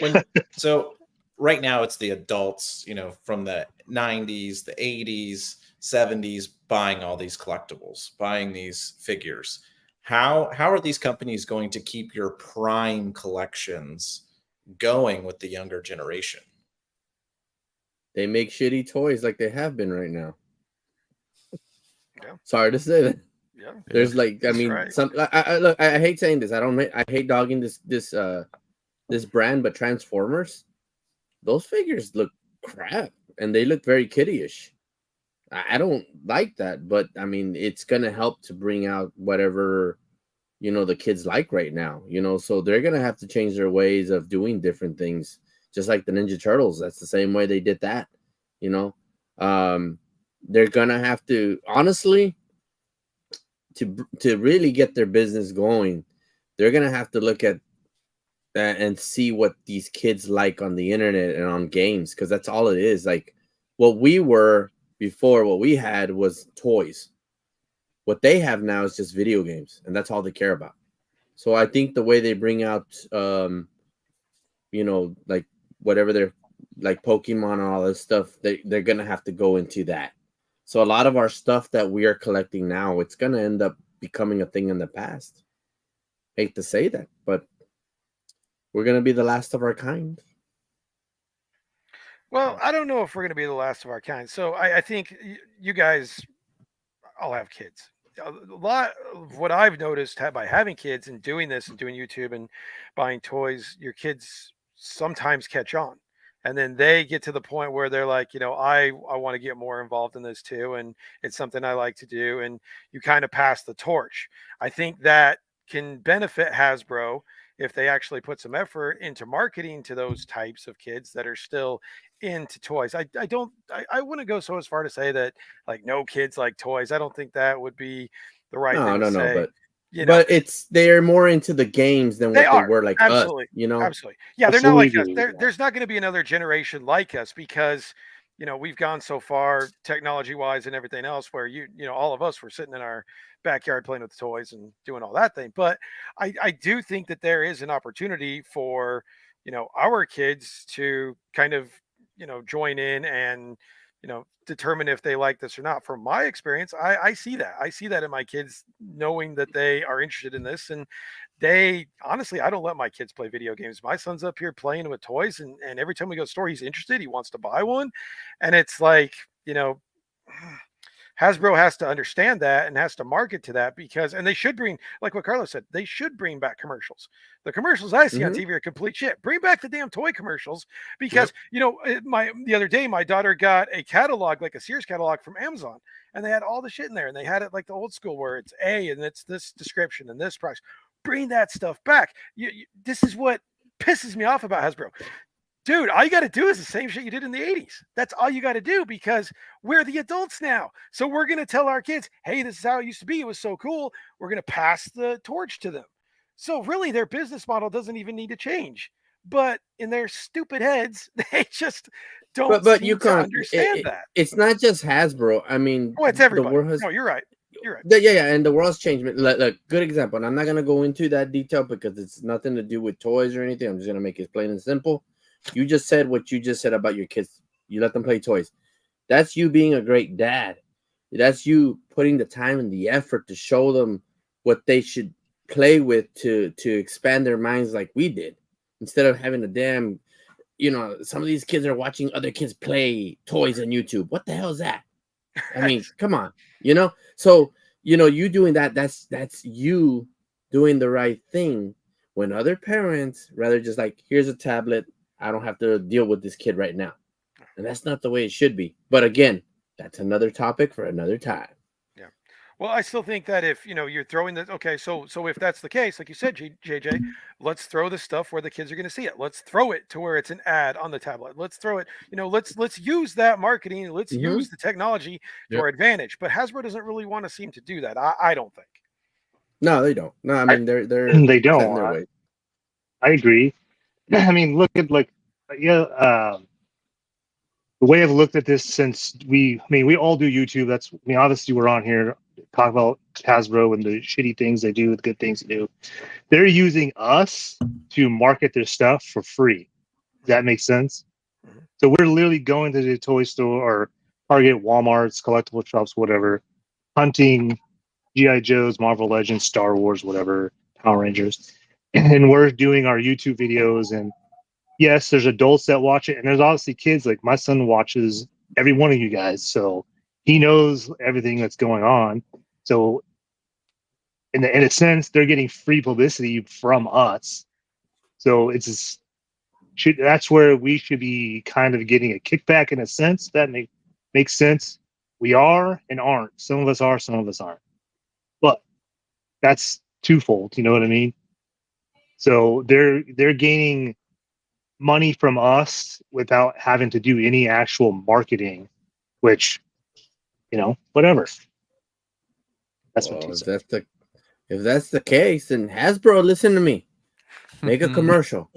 so right now it's the adults, from the 90s, the 80s, 70s, buying all these collectibles, buying these figures. How are these companies going to keep your prime collections going with the younger generation? They make shitty toys like they have been right now. Yeah. Sorry to say that. Yeah. There's like, I mean, right. I hate saying this. I hate dogging this brand, but Transformers, those figures look crap and they look very kiddie-ish. I don't like that, but I mean, it's gonna help to bring out whatever the kids like right now. So they're gonna have to change their ways of doing different things, just like the Ninja Turtles. That's the same way they did that. they're gonna have to, honestly, to really get their business going, they're gonna have to look at that and see what these kids like on the internet and on games, because that's all it is. Like what we were before, what we had was toys. What they have now is just video games, and that's all they care about. So I think the way they bring out, like whatever they're like Pokemon and all this stuff, they're gonna have to go into that. So a lot of our stuff that we are collecting now, it's gonna end up becoming a thing in the past. Hate to say that, but we're gonna be the last of our kind. Well, I don't know if we're going to be the last of our kind. So I think you guys all have kids. A lot of what I've noticed by having kids and doing this and doing YouTube and buying toys, your kids sometimes catch on. And then they get to the point where they're like, I want to get more involved in this too. And it's something I like to do. And you kind of pass the torch. I think that can benefit Hasbro if they actually put some effort into marketing to those types of kids that are still into toys. I wouldn't go so as far to say that like no kids like toys. I don't think that would be the right thing to say. But they're more into the games than what they were like absolutely. us, Absolutely. Yeah, they're not like us. There's not going to be another generation like us because we've gone so far technology wise and everything else where all of us were sitting in our backyard playing with toys and doing all that thing. But I do think that there is an opportunity for our kids to kind of join in and determine if they like this or not. From my experience, I see that in my kids, knowing that they are interested in this. And they honestly, I don't let my kids play video games. My son's up here playing with toys, and every time we go to the store, he's interested. He wants to buy one. And it's like, Hasbro has to understand that and has to market to that and they should bring, like what Carlos said, they should bring back commercials. The commercials I see on TV are complete shit. Bring back the damn toy commercials because, the other day, my daughter got a catalog, like a Sears catalog from Amazon, and they had all the shit in there, and they had it like the old school where it's and it's this description and this price. Bring that stuff back. This is what pisses me off about Hasbro. Dude, all you got to do is the same shit you did in the 80s. That's all you got to do because we're the adults now. So we're going to tell our kids, hey, this is how it used to be. It was so cool. We're going to pass the torch to them. So really, their business model doesn't even need to change. But in their stupid heads, they just don't understand that. It's not just Hasbro. I mean, it's everybody. No, you're right. You're right. Yeah, and the world's changed. Look, good example. And I'm not going to go into that detail because it's nothing to do with toys or anything. I'm just going to make it plain and simple. You just said what you just said about your kids. You let them play toys. That's you being a great dad. That's you putting the time and the effort to show them what they should play with to expand their minds like we did. Instead of having a damn, some of these kids are watching other kids play toys on YouTube. What the hell is that? I mean, come on, So, you doing that, that's you doing the right thing. When other parents rather just like, here's a tablet, I don't have to deal with this kid right now. And that's not the way it should be. But again, that's another topic for another time. Yeah. Well, I still think that if, you're throwing this, okay, so if that's the case, like you said, JJ, let's throw the stuff where the kids are going to see it. Let's throw it to where it's an ad on the tablet. Let's throw it, let's use that marketing. Let's use the technology to our advantage. But Hasbro doesn't really want to seem to do that. I don't think. No, they don't. No, I mean, they don't. I agree. I mean, look at the way I've looked at this since we all do YouTube. Obviously we're on here talk about Hasbro and the shitty things they do, the good things they do. They're using us to market their stuff for free. Does that make sense? Mm-hmm. So we're literally going to the toy store or Target, Walmart's, collectible shops, whatever, hunting G.I. Joes, Marvel Legends, Star Wars, whatever, Power Rangers. And we're doing our YouTube videos, and yes, there's adults that watch it, and there's obviously kids. Like my son watches every one of you guys, so he knows everything that's going on. So, in a sense, they're getting free publicity from us. So that's where we should be kind of getting a kickback in a sense. That makes sense. We are and aren't. Some of us are, some of us aren't. But that's twofold. You know what I mean? So they're gaining money from us without having to do any actual marketing, which Whatever. That's Well, what if that's the case, then Hasbro, listen to me. Make a commercial.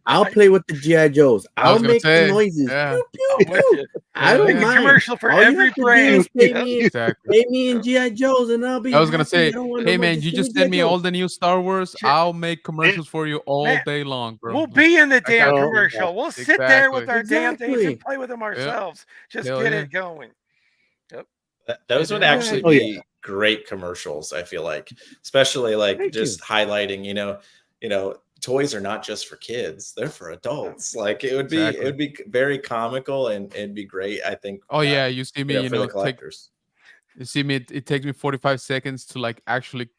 I'll play with the GI Joes. I'll make the noises. Yeah. Pew, pew, pew. I don't Make a mind. commercial for All you every have to do brand. is pay Exactly. me in GI Joes, and I'll be. I was gonna happy. say, I don't want hey no more. man, you give me just G.I. send me all Joes. the new Star Wars. Shit. I'll make commercials for you all Man, day long, bro. We'll be in the I got damn you. commercial. We'll sit there with our damn things Exactly. and play with them ourselves. Just Hell get yeah. it going. Yep. Those would actually be great commercials. I feel like, especially like Thank just you. highlighting, toys are not just for kids; they're for adults. Like it would be very comical and it'd be great. I think. Oh yeah, you see me, for the collectors. You see me. It takes me 45 seconds to like actually,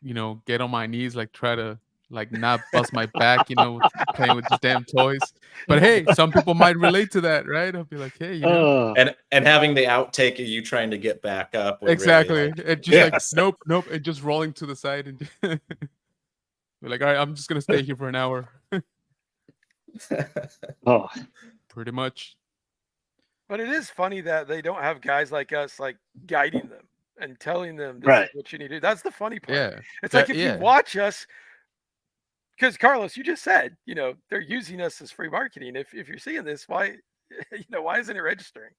get on my knees, like try to like not bust my back, playing with these damn toys. But hey, some people might relate to that, right? I'll be like, hey, and having the outtake of you trying to get back up. Exactly. Really, it just like nope, and just rolling to the side and be like, all right, I'm just gonna stay here for an hour. Pretty much. But it is funny that they don't have guys like us like guiding them and telling them this is what you need to do. That's the funny part. Yeah. It's like if you watch us, because Carlos, you just said, they're using us as free marketing. If you're seeing this, why isn't it registering?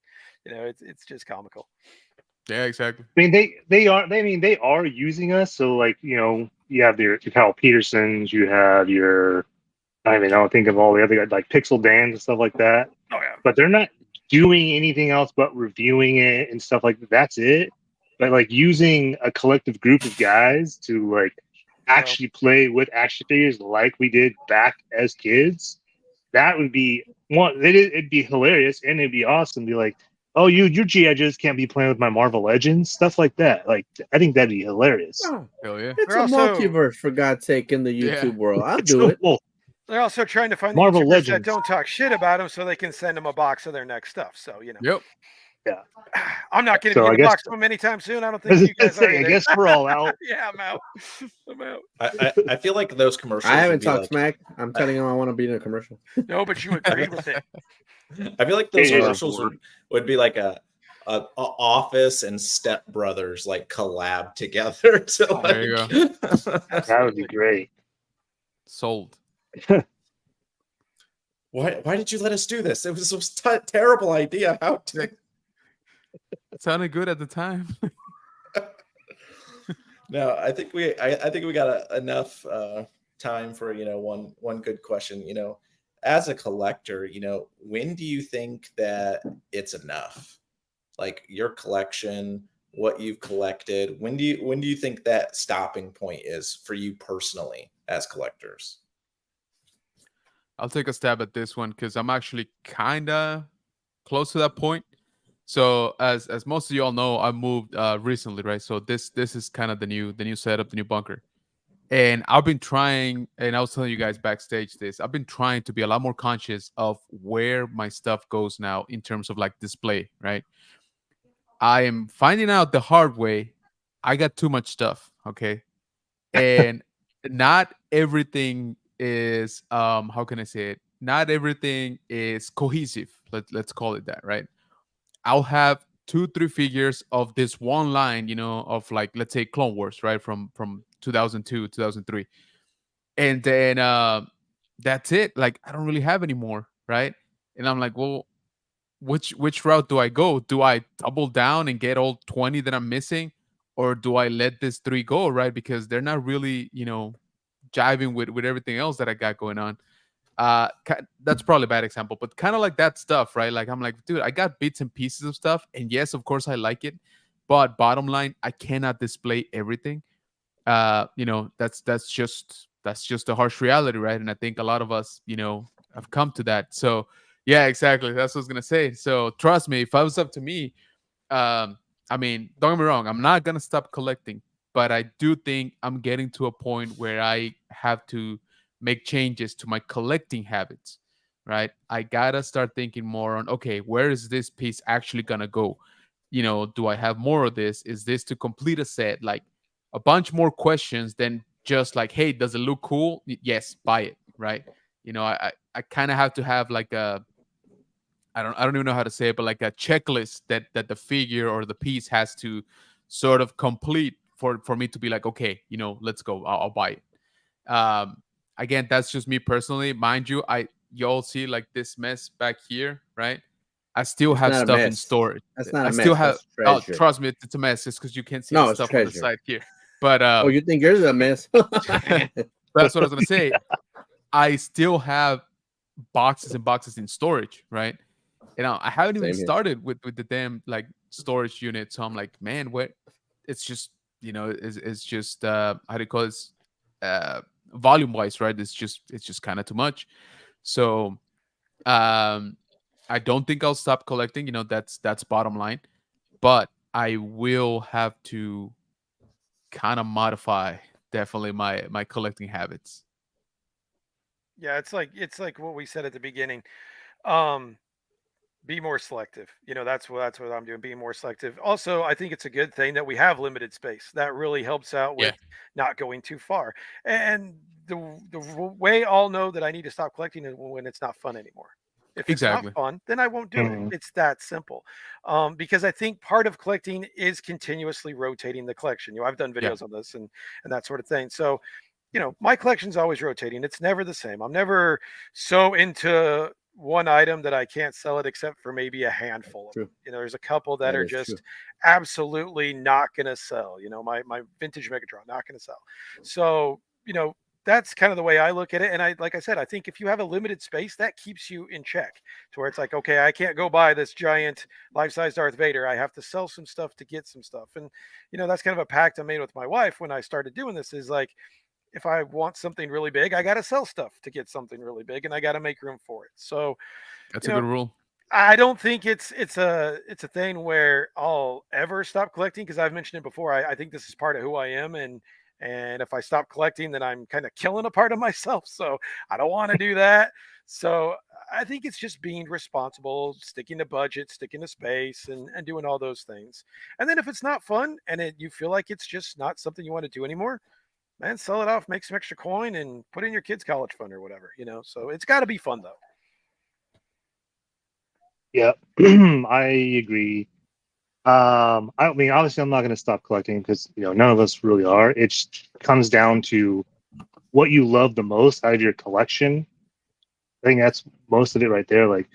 It's just comical. Yeah, exactly. I mean, they are using us. So like, you have your Kyle Petersons, you have your, I don't think of all the other guys like Pixel Dans and stuff like that. Oh yeah. But they're not doing anything else but reviewing it and stuff like that. That's it. But like using a collective group of guys to like actually play with action figures like we did back as kids, that would be it'd be hilarious and it'd be awesome. Be like, oh, your GI Joes can't be playing with my Marvel Legends, stuff like that. Like, I think that'd be hilarious. Oh, hell yeah! It's a multiverse, for God's sake, in the YouTube world. I'll do it. They're also trying to find Marvel the YouTubers Legends that don't talk shit about them, so they can send them a box of their next stuff. So Yep. Yeah. I'm not going to be in a box of them anytime soon. I don't think you guys are. I guess we're all out. Yeah, I'm out. I'm out. I feel like those commercials. I haven't talked smack. I'm telling them I want to be in a commercial. No, but you agreed with it. I feel like those commercials would be like a Office and Step Brothers like collab together. So there you go. That would be great. Sold. Why did you let us do this? It was a terrible idea. How to? It sounded good at the time. No, I think we got enough time for one good question. As a collector, when do you think that it's enough? Like your collection, what you've collected. When do you think that stopping point is for you personally as collectors? I'll take a stab at this one because I'm actually kind of close to that point. So as most of you all know, I moved recently, right? So this is kind of the new setup, the new bunker. And I've been trying, and I was telling you guys backstage this, I've been trying to be a lot more conscious of where my stuff goes now in terms of like display, right? I am finding out the hard way. I got too much stuff, okay? And not everything is how can I say it? Not everything is cohesive. Let's call it that, right? I'll have 2-3 figures of this one line, of like, let's say Clone Wars, right? From 2002, 2003. And then that's it. Like, I don't really have any more, right? And I'm like, well, which route do I go? Do I double down and get all 20 that I'm missing? Or do I let this 3 go, right? Because they're not really, jiving with everything else that I got going on. That's probably a bad example, but kind of like that stuff, right? Like, I'm like, dude, I got bits and pieces of stuff. And yes, of course, I like it. But bottom line, I cannot display everything. That's just a harsh reality, right? And I think a lot of us, have come to that. So yeah, exactly. That's what I was gonna say. So trust me, if it was up to me, don't get me wrong, I'm not gonna stop collecting, but I do think I'm getting to a point where I have to make changes to my collecting habits, right? I gotta start thinking more on, okay, where is this piece actually gonna go? Do I have more of this? Is this to complete a set? Like a bunch more questions than just like, hey, does it look cool? Yes, buy it, right? I kind of have to have like a I don't even know how to say it, but like a checklist that the figure or the piece has to sort of complete for me to be like, okay, let's go, I'll buy it. Again, that's just me personally. Mind you, you all see like this mess back here, right? I still have not a stuff in mess. storage. That's not a I mess. still have. That's treasure. Trust me, it's a mess. It's because you can't see No, the it's stuff on the treasure. side here. But Oh, you think yours is a mess? that's what I was gonna say. I still have boxes and boxes in storage, right? I haven't even started with the damn like storage unit. So I'm like, man, what? It's just it's just how do you call this? Volume wise, right? It's just kind of too much. So I don't think I'll stop collecting. That's bottom line. But I will have to kind of modify definitely my collecting habits. Yeah, it's like what we said at the beginning. Be more selective. That's what I'm doing. Being more selective. Also, I think it's a good thing that we have limited space. That really helps out with not going too far. And the way I'll know that I need to stop collecting is when it's not fun anymore. If it's not fun, then I won't do it. It's that simple. Because I think part of collecting is continuously rotating the collection. I've done videos on this and that sort of thing. So, my collection's always rotating. It's never the same. I'm never so into one item that I can't sell it except for maybe a handful. There's a couple that are just absolutely not going to sell. My vintage Megatron, not going to sell. So, that's kind of the way I look at it. And like I said, I think if you have a limited space, that keeps you in check to where it's like, okay, I can't go buy this giant life-size Darth Vader. I have to sell some stuff to get some stuff. And, that's kind of a pact I made with my wife when I started doing this is like, if I want something really big, I got to sell stuff to get something really big, and I got to make room for it. So that's a good rule. I don't think it's a thing where I'll ever stop collecting, because I've mentioned it before. I think this is part of who I am, and if I stop collecting, then I'm kind of killing a part of myself. So I don't want to do that. So I think it's just being responsible, sticking to budget, sticking to space, and doing all those things. And then if it's not fun and you feel like it's just not something you want to do anymore, man, sell it off, make some extra coin, and put in your kids' college fund or whatever, So it's got to be fun, though. Yeah, I agree. I mean, obviously, I'm not going to stop collecting because none of us really are. It comes down to what you love the most out of your collection. I think that's most of it right there. Like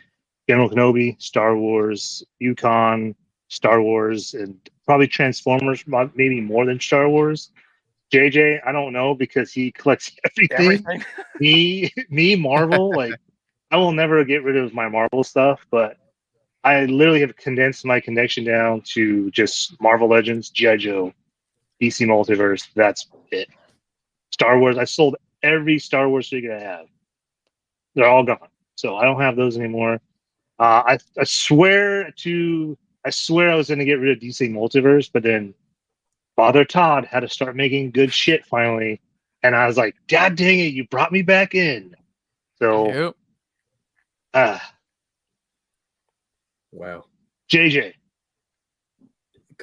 General Kenobi, Star Wars, Yukon, Star Wars, and probably Transformers, maybe more than Star Wars. JJ, I don't know because he collects everything. me, Marvel. Like, I will never get rid of my Marvel stuff, but I literally have condensed my connection down to just Marvel Legends, G.I. Joe, DC Multiverse. That's it. Star Wars. I sold every Star Wars figure I have. They're all gone, so I don't have those anymore. I swear I was going to get rid of DC Multiverse, but then Father Todd had to start making good shit finally, and I was like, "God dang it, you brought me back in." So, wow, JJ,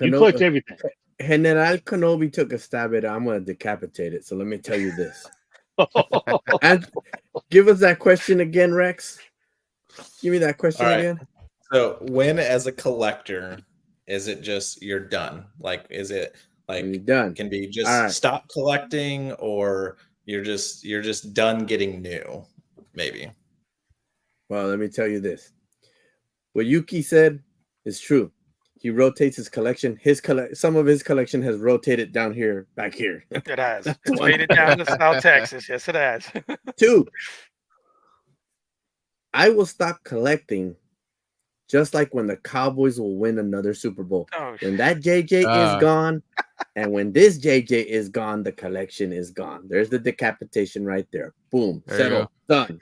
you collect everything. General Kenobi took a stab at it. I'm gonna decapitate it. So let me tell you this. And give us that question again, Rex. Give me that question again. So, when as a collector is it just you're done? Like, is it like you're done? Can be just stop collecting, or you're just done getting new, maybe? Well, let me tell you this. What Yuki said is true. He rotates his collection. Some of his collection has rotated down here, back here. It has. It's made it down to South Texas. Yes, it has. 2, I will stop collecting just like when the Cowboys will win another Super Bowl. When that JJ is gone, and when this JJ is gone, the collection is gone. There's the decapitation right there. Boom. Settle. Done.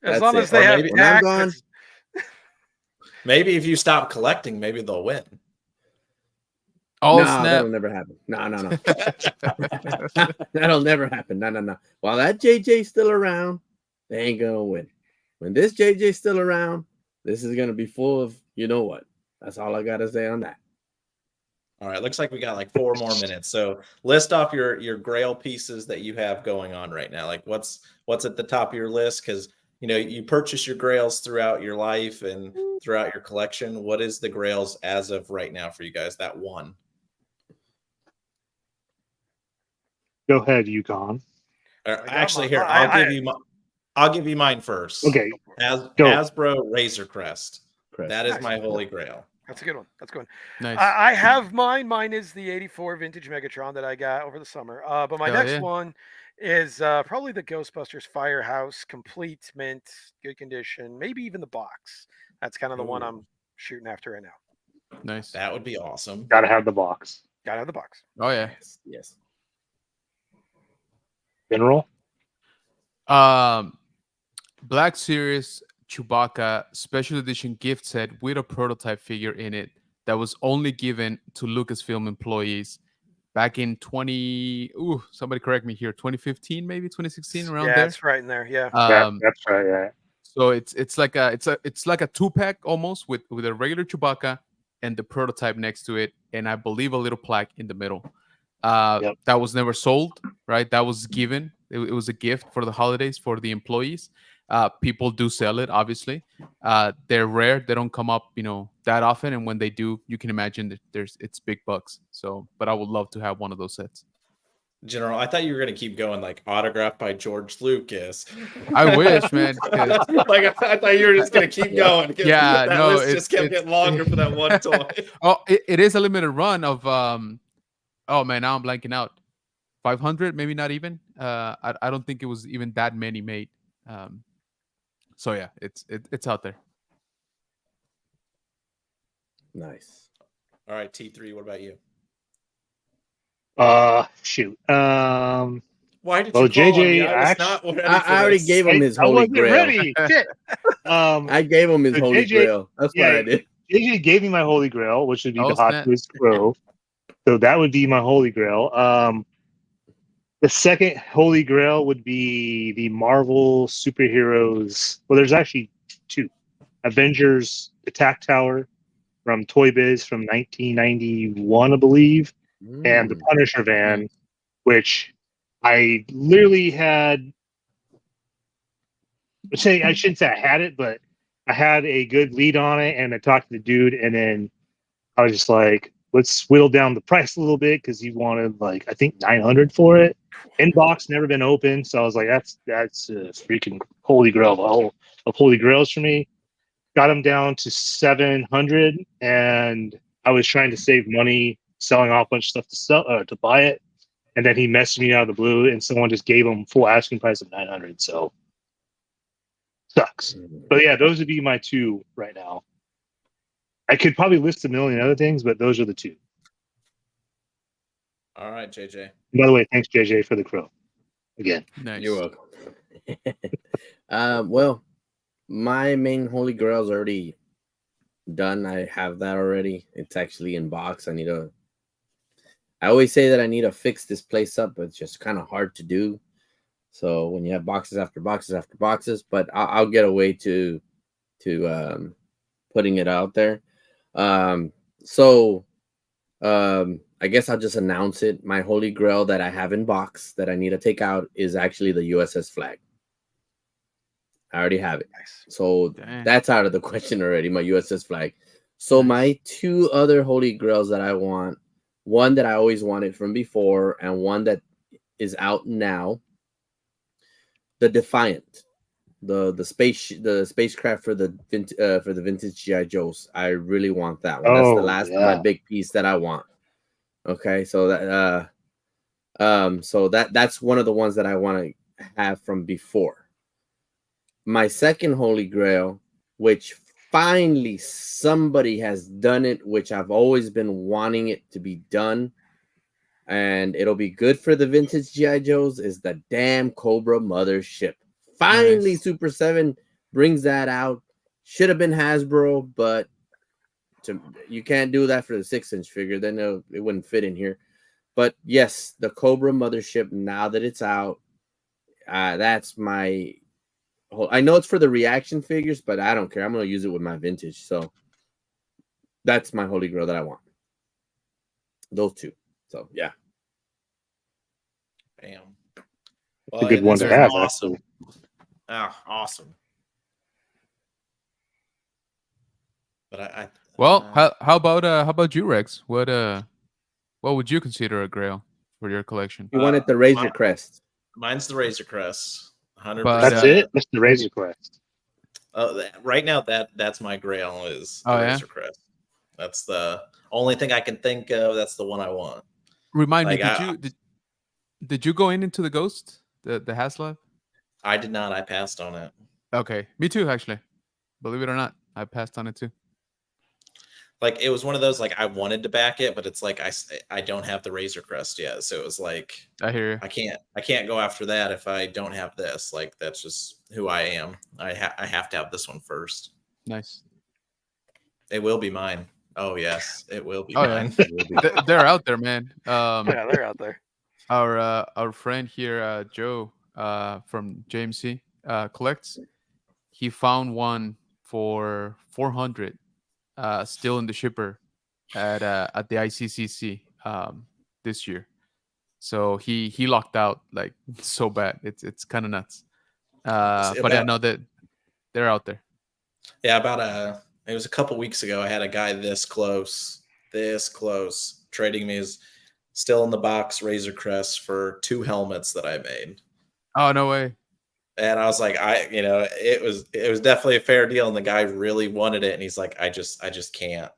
As long as they have when I'm gone. Maybe if you stop collecting, maybe they'll win. No, that'll never happen. No. That'll never happen. No. While that JJ's still around, they ain't gonna win. When this JJ's still around, this is gonna be full of what. That's all I gotta say on that. All right, looks like we got like 4 more minutes. So list off your Grail pieces that you have going on right now. Like what's at the top of your list? Because you purchase your grails throughout your life and throughout your collection. What is the grails as of right now for you guys? That one. Go ahead, Yukon. Actually, here I'll give you mine first. Okay, Hasbro Razor Crest. That is my holy grail. That's a good one. That's good. Nice. I have mine. Mine is the '84 vintage Megatron that I got over the summer. But my next one is probably the Ghostbusters Firehouse, complete mint, good condition, maybe even the box. That's kind of the one I'm shooting after right now. Nice. That would be awesome. Gotta have the box. Gotta have the box. Oh yeah. Yes. General. Black Series Chewbacca special edition gift set with a prototype figure in it that was only given to Lucasfilm employees back in somebody correct me here, 2015, maybe 2016, around there. Yeah, it's right in there. Yeah. That's right. Yeah. So it's like a 2-pack almost with a regular Chewbacca and the prototype next to it, and I believe a little plaque in the middle. That was never sold, right? That was given. It was a gift for the holidays for the employees. People do sell it, obviously. They're rare. They don't come up, that often. And when they do, you can imagine that it's big bucks. So, but I would love to have one of those sets. General, I thought you were going to keep going, like autographed by George Lucas. I wish, man. Like I thought you were just going to keep going. Yeah, that list just kept getting longer for that one toy. Oh, it is a limited run of oh man, now I'm blanking out. 500, maybe not even. I don't think it was even that many made. So yeah, it's out there. Nice. All right, T3, what about you? Shoot. Why did you call JJ, on me? I already gave him his holy grail. Ready. Shit. I gave him his holy grail. That's what I did. JJ gave me my holy grail, which would be the Hot snap. Toys Pro. So that would be my holy grail. The second holy grail would be the Marvel superheroes. Well, there's actually two. Avengers Attack Tower from Toy Biz from 1991, I believe. And the Punisher van, which I literally had. I shouldn't say I had it, but I had a good lead on it, and I talked to the dude, and then I was just like, let's whittle down the price a little bit because he wanted I think $900 for it. Inbox never been open, so I was like, that's a freaking holy grail of holy grails for me. Got him down to $700, and I was trying to save money, selling off a bunch of stuff to buy it, and then he messaged me out of the blue, and someone just gave him full asking price of $900. So sucks. But yeah, those would be my two right now. I could probably list a million other things, but those are the two. All right, JJ. By the way, thanks JJ for the crow. Again. Nice. You're welcome. Well, my main holy grail is already done. I have that already. It's actually in box. I always say that I need to fix this place up, but it's just kind of hard to do. So when you have boxes after boxes after boxes, but I'll get a way to putting it out there. I guess I'll just announce it. My holy grail that I have in box that I need to take out is actually the USS flag. I already have it. Nice. So that's out of the question already, my USS flag. So my two other holy grails that I want, one that I always wanted from before and one that is out now, the Defiant. The spacecraft for the vintage GI Joes. I really want that one. That's the last of my big piece that I want. Okay, so that's one of the ones that I want to have from before. My second holy grail, which finally somebody has done it, which I've always been wanting it to be done, and it'll be good for the vintage GI Joes, is the damn Cobra mothership. Finally, nice. Super 7 brings that out. Should have been Hasbro, but you can't do that for the 6-inch figure. Then it wouldn't fit in here. But yes, the Cobra mothership, now that it's out, that's my whole. I know it's for the reaction figures, but I don't care. I'm going to use it with my vintage. So that's my holy grail that I want. Those two. So, yeah. Bam. Well, a good one to have. Awesome. Awesome. But how about you, Rex? What would you consider a grail for your collection? You wanted the Razor Crest. Mine's the Razor Crest. 100%. But, That's it. That's the Razor Crest. Right now, that's my grail is the Oh, yeah? Razor Crest. That's the only thing I can think of. That's the one I want. Remind me, Like, did you go into the Ghost, the Haslab? I did not. I passed on it. Okay, me too, actually. Believe it or not, I passed on it too. Like, it was one of those, like, I wanted to back it, but it's like I don't have the Razor Crest yet. So it was like, I hear you. I can't go after that if I don't have this. Like, that's just who I am. I have to have this one first. Nice. It will be mine. Oh yes, it will be Oh, mine. Yeah. They're out there, man. Yeah, they're out there. Our friend here, Joe, from JMC Collects, he found one for 400, still in the shipper at the ICCC this year. So he locked out like so bad. It's kind of nuts. But I know that they're out there. Yeah, it was a couple weeks ago. I had a guy this close, trading me his still in the box Razor Crest for 2 helmets that I made. Oh, no way. And I was like, it was definitely a fair deal. And the guy really wanted it. And he's like, I just can't.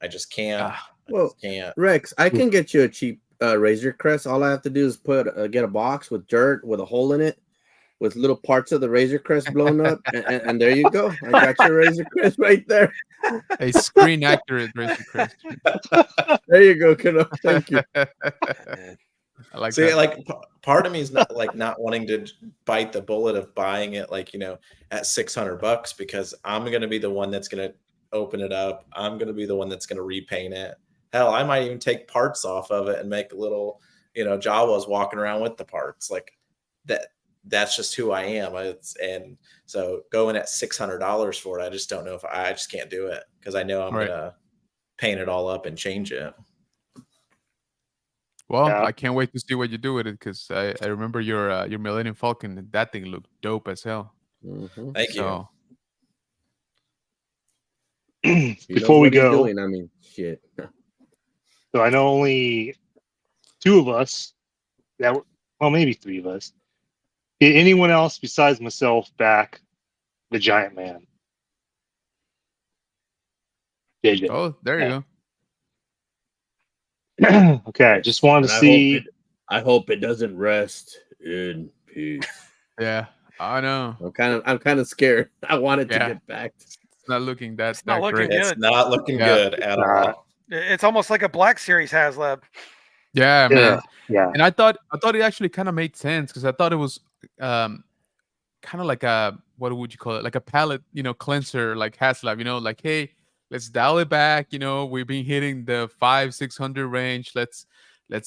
Can't. Rex, I can get you a cheap Razor Crest. All I have to do is get a box with dirt with a hole in it, with little parts of the Razor Crest blown up, and there you go. I got your Razor Crest right there. A screen accurate Razor Crest. There you go, Kenobi. Thank you. I like See, that. like part of me is not wanting to bite the bullet of buying it, like, at $600 because I'm going to be the one that's going to open it up. I'm going to be the one that's going to repaint it. Hell, I might even take parts off of it and make little, Jawas walking around with the parts like that. That's just who I am. And so going at $600 for it, I just don't know if I just can't do it because I know I'm going to paint it all up and change it. Well, yeah. I can't wait to see what you do with it because I remember your Millennium Falcon. That thing looked dope as hell. Mm-hmm. Thank you. Before we go, I mean, shit. So I know only 2 of us maybe 3 of us. Did anyone else besides myself back the Giant Man? JJ. Oh, there you go. Okay, just wanted to see. I hope it doesn't rest in peace. Yeah, I know. I'm kind of scared. I want it to get backed. It's not looking that not looking great. good. It's not looking good at all. It's almost like a Black Series HasLab. Yeah, man. Yeah. And I thought it actually kind of made sense because I thought it was kind of like a, what would you call it? Like a palette, cleanser, like HasLab, like, hey, let's dial it back. We've been hitting the 500-600 range. Let's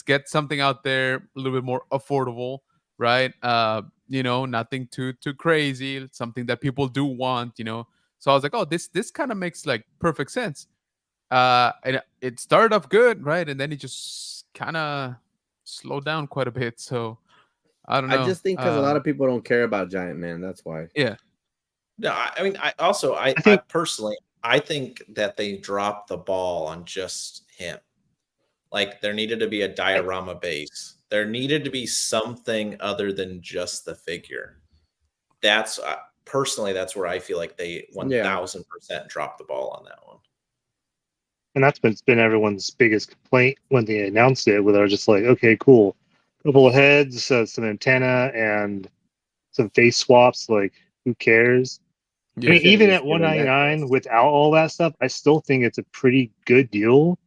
get something out there a little bit more affordable, right? Nothing too crazy. It's something that people do want, So I was like, oh, this kind of makes like perfect sense. And it started off good, right? And then it just kind of slowed down quite a bit. So I don't know. I just think because a lot of people don't care about Giant Man. That's why. Yeah. No, I mean, I personally, I think that they dropped the ball on just him. Like, there needed to be a diorama base. There needed to be something other than just the figure. That's personally, that's where I feel like they 1000% dropped the ball on that one. And that's been everyone's biggest complaint when they announced it, where they're just like, okay, cool. Couple of heads, some antenna, and some face swaps. Like, who cares? Yeah, I mean, even at $199 without all that stuff, I still think it's a pretty good deal.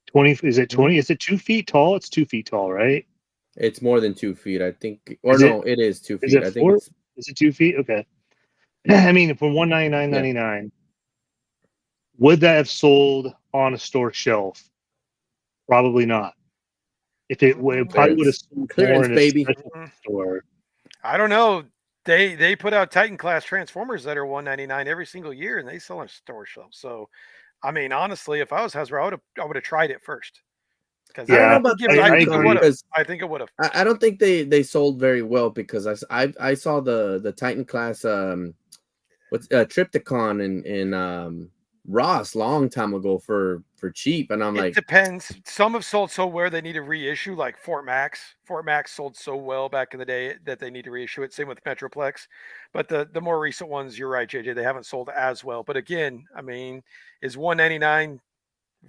20? Is it 20? Is it 2 feet tall? It's 2 feet tall, right? It's more than 2 feet, I think. Or no, it is 2 feet. Is it I think it's... Is it 2 feet? Okay. I mean, for $199.99, would that have sold on a store shelf? Probably not. If it probably would have sold more in a special store. I don't know. They put out Titan class Transformers that are $199 every single year, and they sell on store shelves. So, I mean, honestly, if I was Hasbro, I would have tried it first. Because I think it would have. I don't think they sold very well because I saw the Titan class Triptychon in Ross long time ago for cheap, and I'm It like, depends. Some have sold so well they need to reissue, like Fort Max. Fort Max sold so well back in the day that they need to reissue it. Same with Metroplex. But the more recent ones, you're right, JJ, they haven't sold as well. But again, I mean, is $199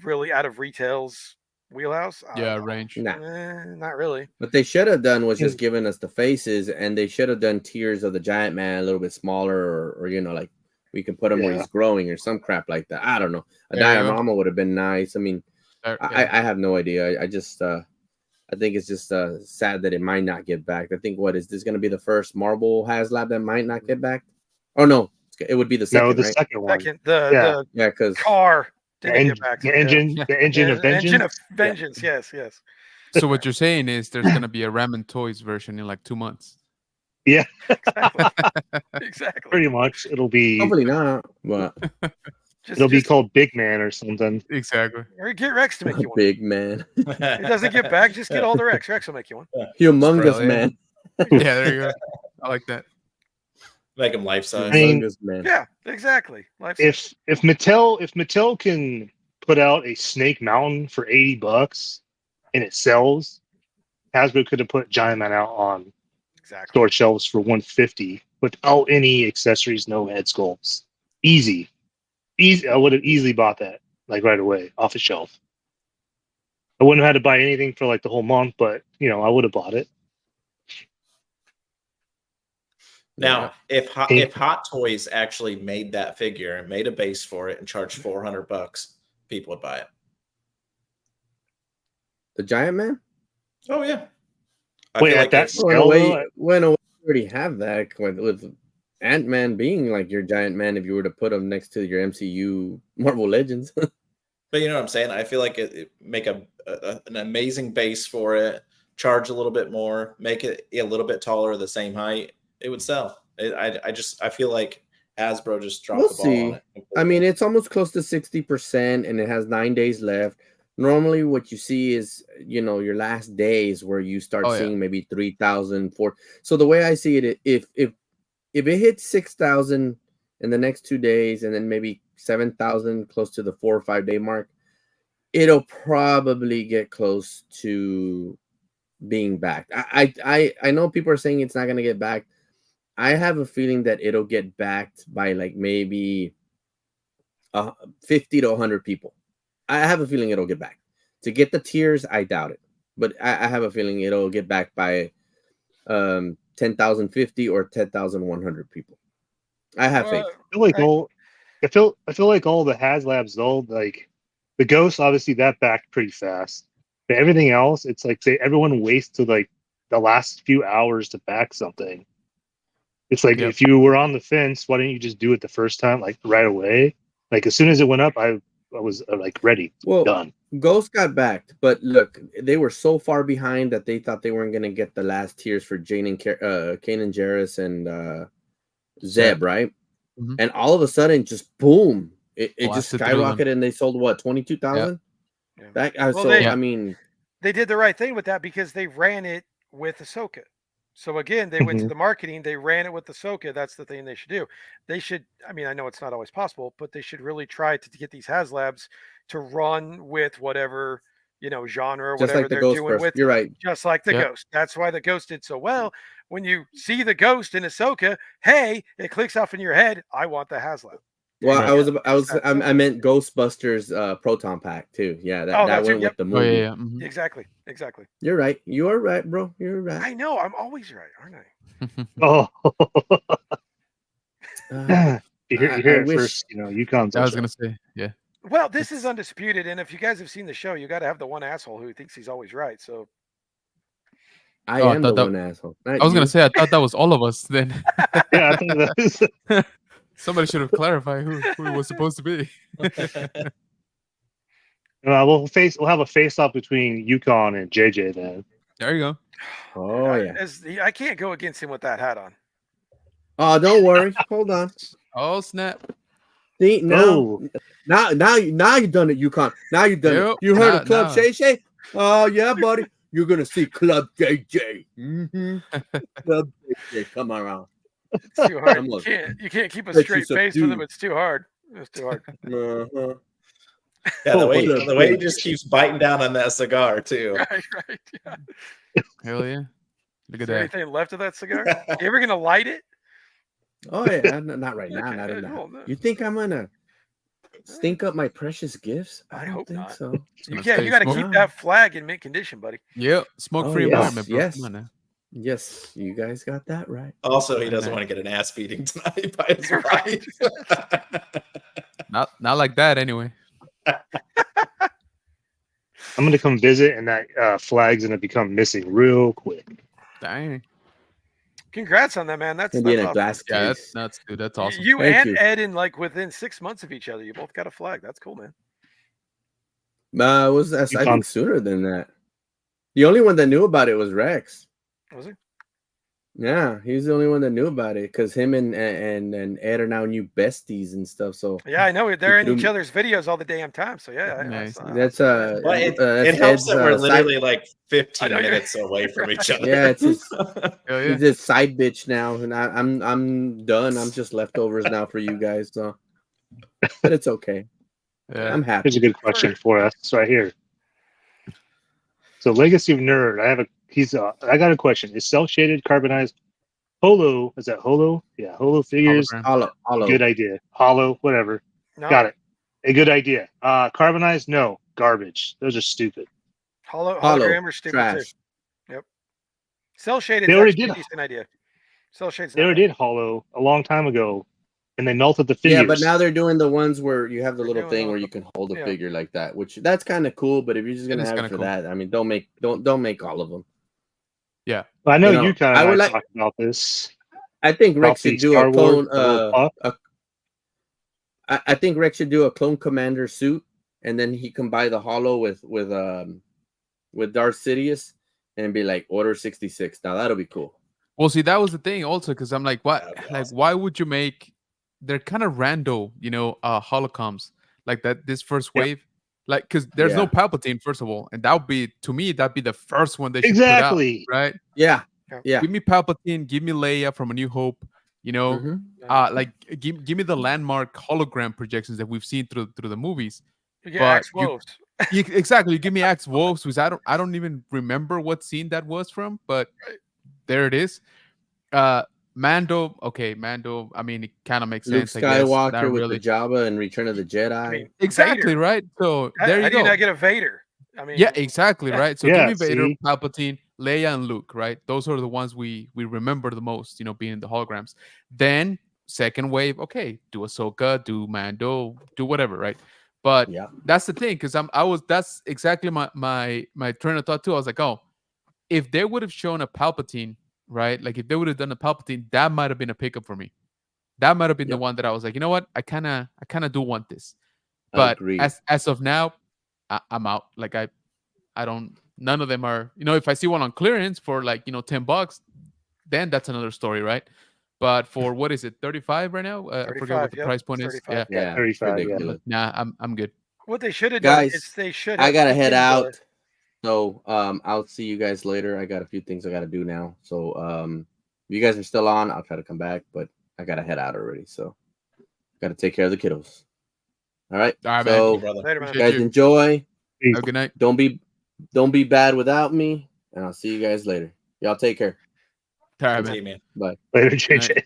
really out of retail's wheelhouse? Range. nah. Not really. What they should have done was just given us the faces, and they should have done tiers of the Giant Man a little bit smaller, or like we can put him where he's growing or some crap like that. I don't know. A diorama would have been nice. I mean, I have no idea. I just I think it's just sad that it might not get back. I think what is this going to be the first Marvel HasLab that might not get back? Oh no, it would be the second. No, the right? second one. The because car the didn't get back. the engine of vengeance. Engine of vengeance. Yes. So what you're saying is there's gonna be a Ramen Toys version in like 2 months. Yeah, Exactly. pretty much. It'll be hopefully not, but it'll be called Big Man or something. Exactly. Or get Rex to make you one. big man, It doesn't get back. Just get all the Rex. Rex will make you one. humongous man. Yeah, there you go. I like that. Make them life size. I mean, Humongous man. Yeah, exactly. If Mattel can put out a Snake Mountain for $80 and it sells, Hasbro could have put Giant Man out on store shelves for $150 without any accessories, no head sculpts. Easy. I would have easily bought that like right away off the shelf. I wouldn't have had to buy anything for like the whole month, but I would have bought it. Now, if Hot Toys actually made that figure and made a base for it and charged $400, people would buy it. The Giant Man? Oh yeah. Wait, at that scale, when you already have that with Ant-Man being like your Giant Man, if you were to put him next to your MCU Marvel Legends. But you know what I'm saying? I feel like it make an amazing base for it, charge a little bit more, make it a little bit taller, the same height. It would sell. I feel like Hasbro just dropped the ball on it. I mean, it's almost close to 60%, and it has 9 days left. Normally, what you see is, your last days where you start seeing maybe 3,000, 4,000. So the way I see it, if it hits 6,000 in the next 2 days, and then maybe 7,000 close to the 4 or 5 day mark, it'll probably get close to being back. I know people are saying it's not going to get back. I have a feeling that it'll get backed by like maybe 50 to 100 people. I have a feeling it'll get back. To get the tiers, I doubt it. But I have a feeling it'll get back by 10,050 or 10,100 people. I have faith. I feel like all the HasLabs though, like the Ghost, obviously that backed pretty fast. But everything else, it's like everyone waits to like the last few hours to back something. It's like if you were on the fence, why didn't you just do it the first time, like right away? Like as soon as it went up, I was like ready. Done. Ghost got backed, but look, they were so far behind that they thought they weren't going to get the last tiers for Kane and Jarrus and Zeb, right? Mm-hmm. And all of a sudden, just boom, it just skyrocketed, and they sold what, 22,000? Yeah. I mean, they did the right thing with that because they ran it with Ahsoka. So again, they went to the marketing, they ran it with Ahsoka. That's the thing they should do. They should, I mean, I know it's not always possible, but they should really try to get these HasLabs to run with whatever, genre or whatever they're doing with. You're right. Just like the Ghost. That's why the Ghost did so well. When you see the Ghost in Ahsoka, hey, it clicks off in your head, I want the HasLab. Well, I meant Ghostbusters Proton Pack too. Yeah, that went with the movie. Yeah. Mm-hmm. Exactly. You're right. You are right, bro. You're right. I know. I'm always right, aren't I? Oh. you hear it first, Yukon. I was gonna say, yeah. Well, this is Undisputed, and if you guys have seen the show, you got to have the one asshole who thinks he's always right. So I am the one asshole. I was gonna say, I thought that was all of us then. Yeah, I think that is. Somebody should have clarified who it was supposed to be. We'll have a face-off between Yukon and JJ then. There you go. Oh yeah. I can't go against him with that hat on. Oh, don't worry. Hold on. Oh snap! See, now you've done it, Yukon. Now you've done it. You heard of Club Shay Shay? Oh yeah, buddy. You're gonna see Club JJ. Mm-hmm. Club JJ, come around. It's too hard. You can't keep a straight face with him. It's too hard. It's too hard. Uh-huh. Yeah, the way Look, he just keeps biting down on that cigar too. Right. Yeah. Hell yeah. Look Is at there that. anything left of that cigar? You ever gonna light it? Oh yeah, not right now. Okay, Not in well, that. You think I'm gonna stink up my precious gifts? I don't hope think not. so. You gonna can't. say You got to smoke. keep that flag in mint condition, buddy. Yep. Smoke-free yes, environment, bro. yes. Come on now. Yes, you guys got that right. Also, he Very doesn't nice. want to get an ass beating tonight by his Right. wife. Not like that anyway. I'm gonna come visit, and that flag's gonna become missing real quick. Dang. Congrats on that, man. That's And be in a awesome. glass Yeah, that's case. nuts, dude. That's awesome. You Thank and you. Ed, in like within 6 months of each other, you both got a flag. That's cool, man. It was I Yukon. think sooner than that. The only one that knew about it was Rex. Was it? Yeah, he's the only one that knew about it because him and Ed are now new besties and stuff. So Yeah, I know. They're in threw each me- other's videos all the damn time. So yeah, Nice. that's But that's it helps Ed's, that we're side- literally like I 15 know you're- minutes away from each other. Yeah, it's his, Hell yeah. he's his side bitch now, and I'm done. I'm just leftovers now for you guys. So, but it's okay. Yeah. I'm happy. Here's a good question for us. It's right here. So, Legacy of Nerd. I got a question. Is cell shaded carbonized holo? Is that holo? Yeah, holo figures. Hologram. Hollow. Good idea. Hollow, whatever. No, Got it. A good idea. Carbonized? No, garbage. Those are stupid. Hollow Hollow. hologram or stupid Trash. too. Yep. Cell shaded They is already actually a did. decent idea. Cell shaded's They not already bad. did hollow a long time ago, and they melted the figures. Yeah, but now they're doing the ones where you have the They're little doing thing those- where you can hold a yeah. figure like that, which that's kind of cool. But if you're just gonna is have it kinda for cool. that, I mean, don't make all of them. Yeah. I know you know, you kind I of would like like- talking about this. I think Rex About the should do Star a Wars, clone. the little pup. I think Rex should do a clone commander suit, and then he can buy the hollow with Darth Sidious, and be like Order 66. Now that'll be cool. Well, see, that was the thing also, because I'm like, what? That'd be Like, awesome. why would you make? They're kind of rando, holocoms like that. This first Yep. wave, like, because there's no Yeah. Palpatine, first of all, and that would be, to me, that'd be the first one they should Exactly. put out, right? Yeah, yeah. Give me Palpatine, give me Leia from A New Hope, Mhm. like give me the landmark hologram projections that we've seen through the movies. You get But Axe Wolves. Exactly, you give me Axe Wolves, which I don't even remember what scene that was from, but there it is. Mando, okay, Mando. I mean, it kind of makes Luke sense. I guess. Skywalker Not with really. the Jabba and Return of the Jedi. I mean, Exactly Vader. right. So How there you do you go. not get a Vader? I mean, Yeah, exactly right. So Yeah, give me Vader, see? Palpatine, Leia, and Luke. Right, those are the ones we remember the most. Being the holograms. Then second wave, okay, do Ahsoka, do Mando, do whatever. Right, but Yeah. that's the thing, because that's exactly my train of thought too. I was like, oh, if they would have shown a Palpatine, right? Like if they would have done a Palpatine, that might have been a pickup for me. That might have been the Yep. one that I was like, you know what? I kind of do want this. But Agreed. as of now, I'm out. Like I don't. None of them are. If I see one on clearance for like $10, then that's another story, right? But for what is it, 35 right now? I forget what 35, the yep, price point it's is. 35. Yeah. Yeah, 35, yeah. ridiculous. Nah, I'm good. what they should have done Guys, is they should. I gotta have head taken out. So I'll see you guys later. I got a few things I gotta do now. So if you guys are still on, I'll try to come back, but I gotta head out already. So gotta take care of the kiddos. All right. All right, so man. Brother. Later, man. Appreciate guys you. enjoy. Have a good night. Don't be bad without me. And I'll see you guys later. Y'all take care. All right, Good man. team, man. Bye. Later, JJ.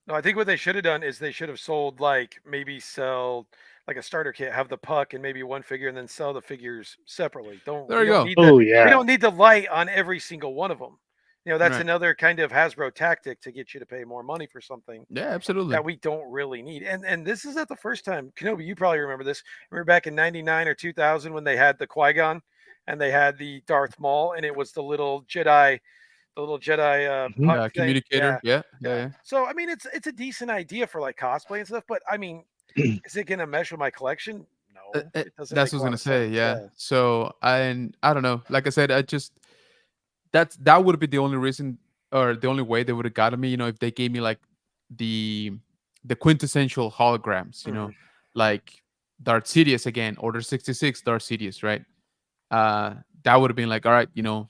No, I think what they should have done is they should have sold maybe sell like a starter kit, have the puck and maybe one figure, and then sell the figures separately. There we you don't go. need Oh we yeah. don't need the light on every single one of them. That's Right. another kind of Hasbro tactic to get you to pay more money for something Yeah, absolutely. that we don't really need. And this is not the first time. Kenobi, you probably remember this. Remember back in 99 or 2000 when they had the Qui-Gon and they had the Darth Maul, and it was the little Jedi Mhm. puck thing. Communicator. Yeah. Yeah. So I mean, it's a decent idea for like cosplay and stuff, but I mean, is it gonna mesh with my collection? No, it doesn't. That's make what I a was lot gonna of say. sense. Yeah. So I don't know. Like I said, that would be the only reason or the only way they would have gotten me. If they gave me like the quintessential holograms. Like Darth Sidious again, Order 66, Darth Sidious, right? That would have been like, all right,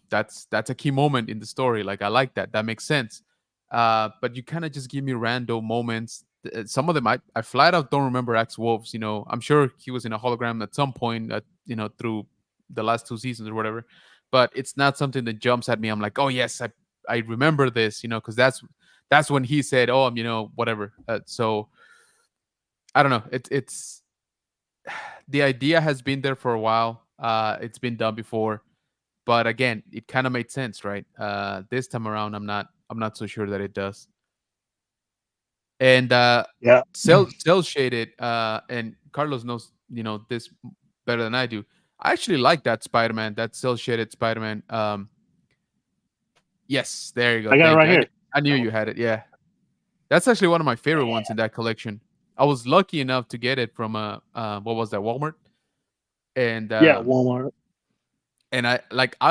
that's a key moment in the story. Like I like that. That makes sense. But you kind of just give me random moments some of them I flat out don't remember Axe Wolves. I'm sure he was in a hologram at some point, through the last 2 seasons or whatever. But it's not something that jumps at me. I'm like, oh yes, I remember this, because that's when he said, oh, whatever. So I don't know. It's the idea has been there for a while. It's been done before, but again, it kind of made sense, right? This time around, I'm not so sure that it does. And Yeah. cell shaded, and Carlos knows this better than I do. I actually like that Spider-Man, that cell shaded Spider-Man. Yes, there you go. I got it Thank right you. here. I knew you had it. Yeah, that's actually one of my favorite ones in that collection. I was lucky enough to get it from what was that, Walmart? And Yeah, Walmart. and I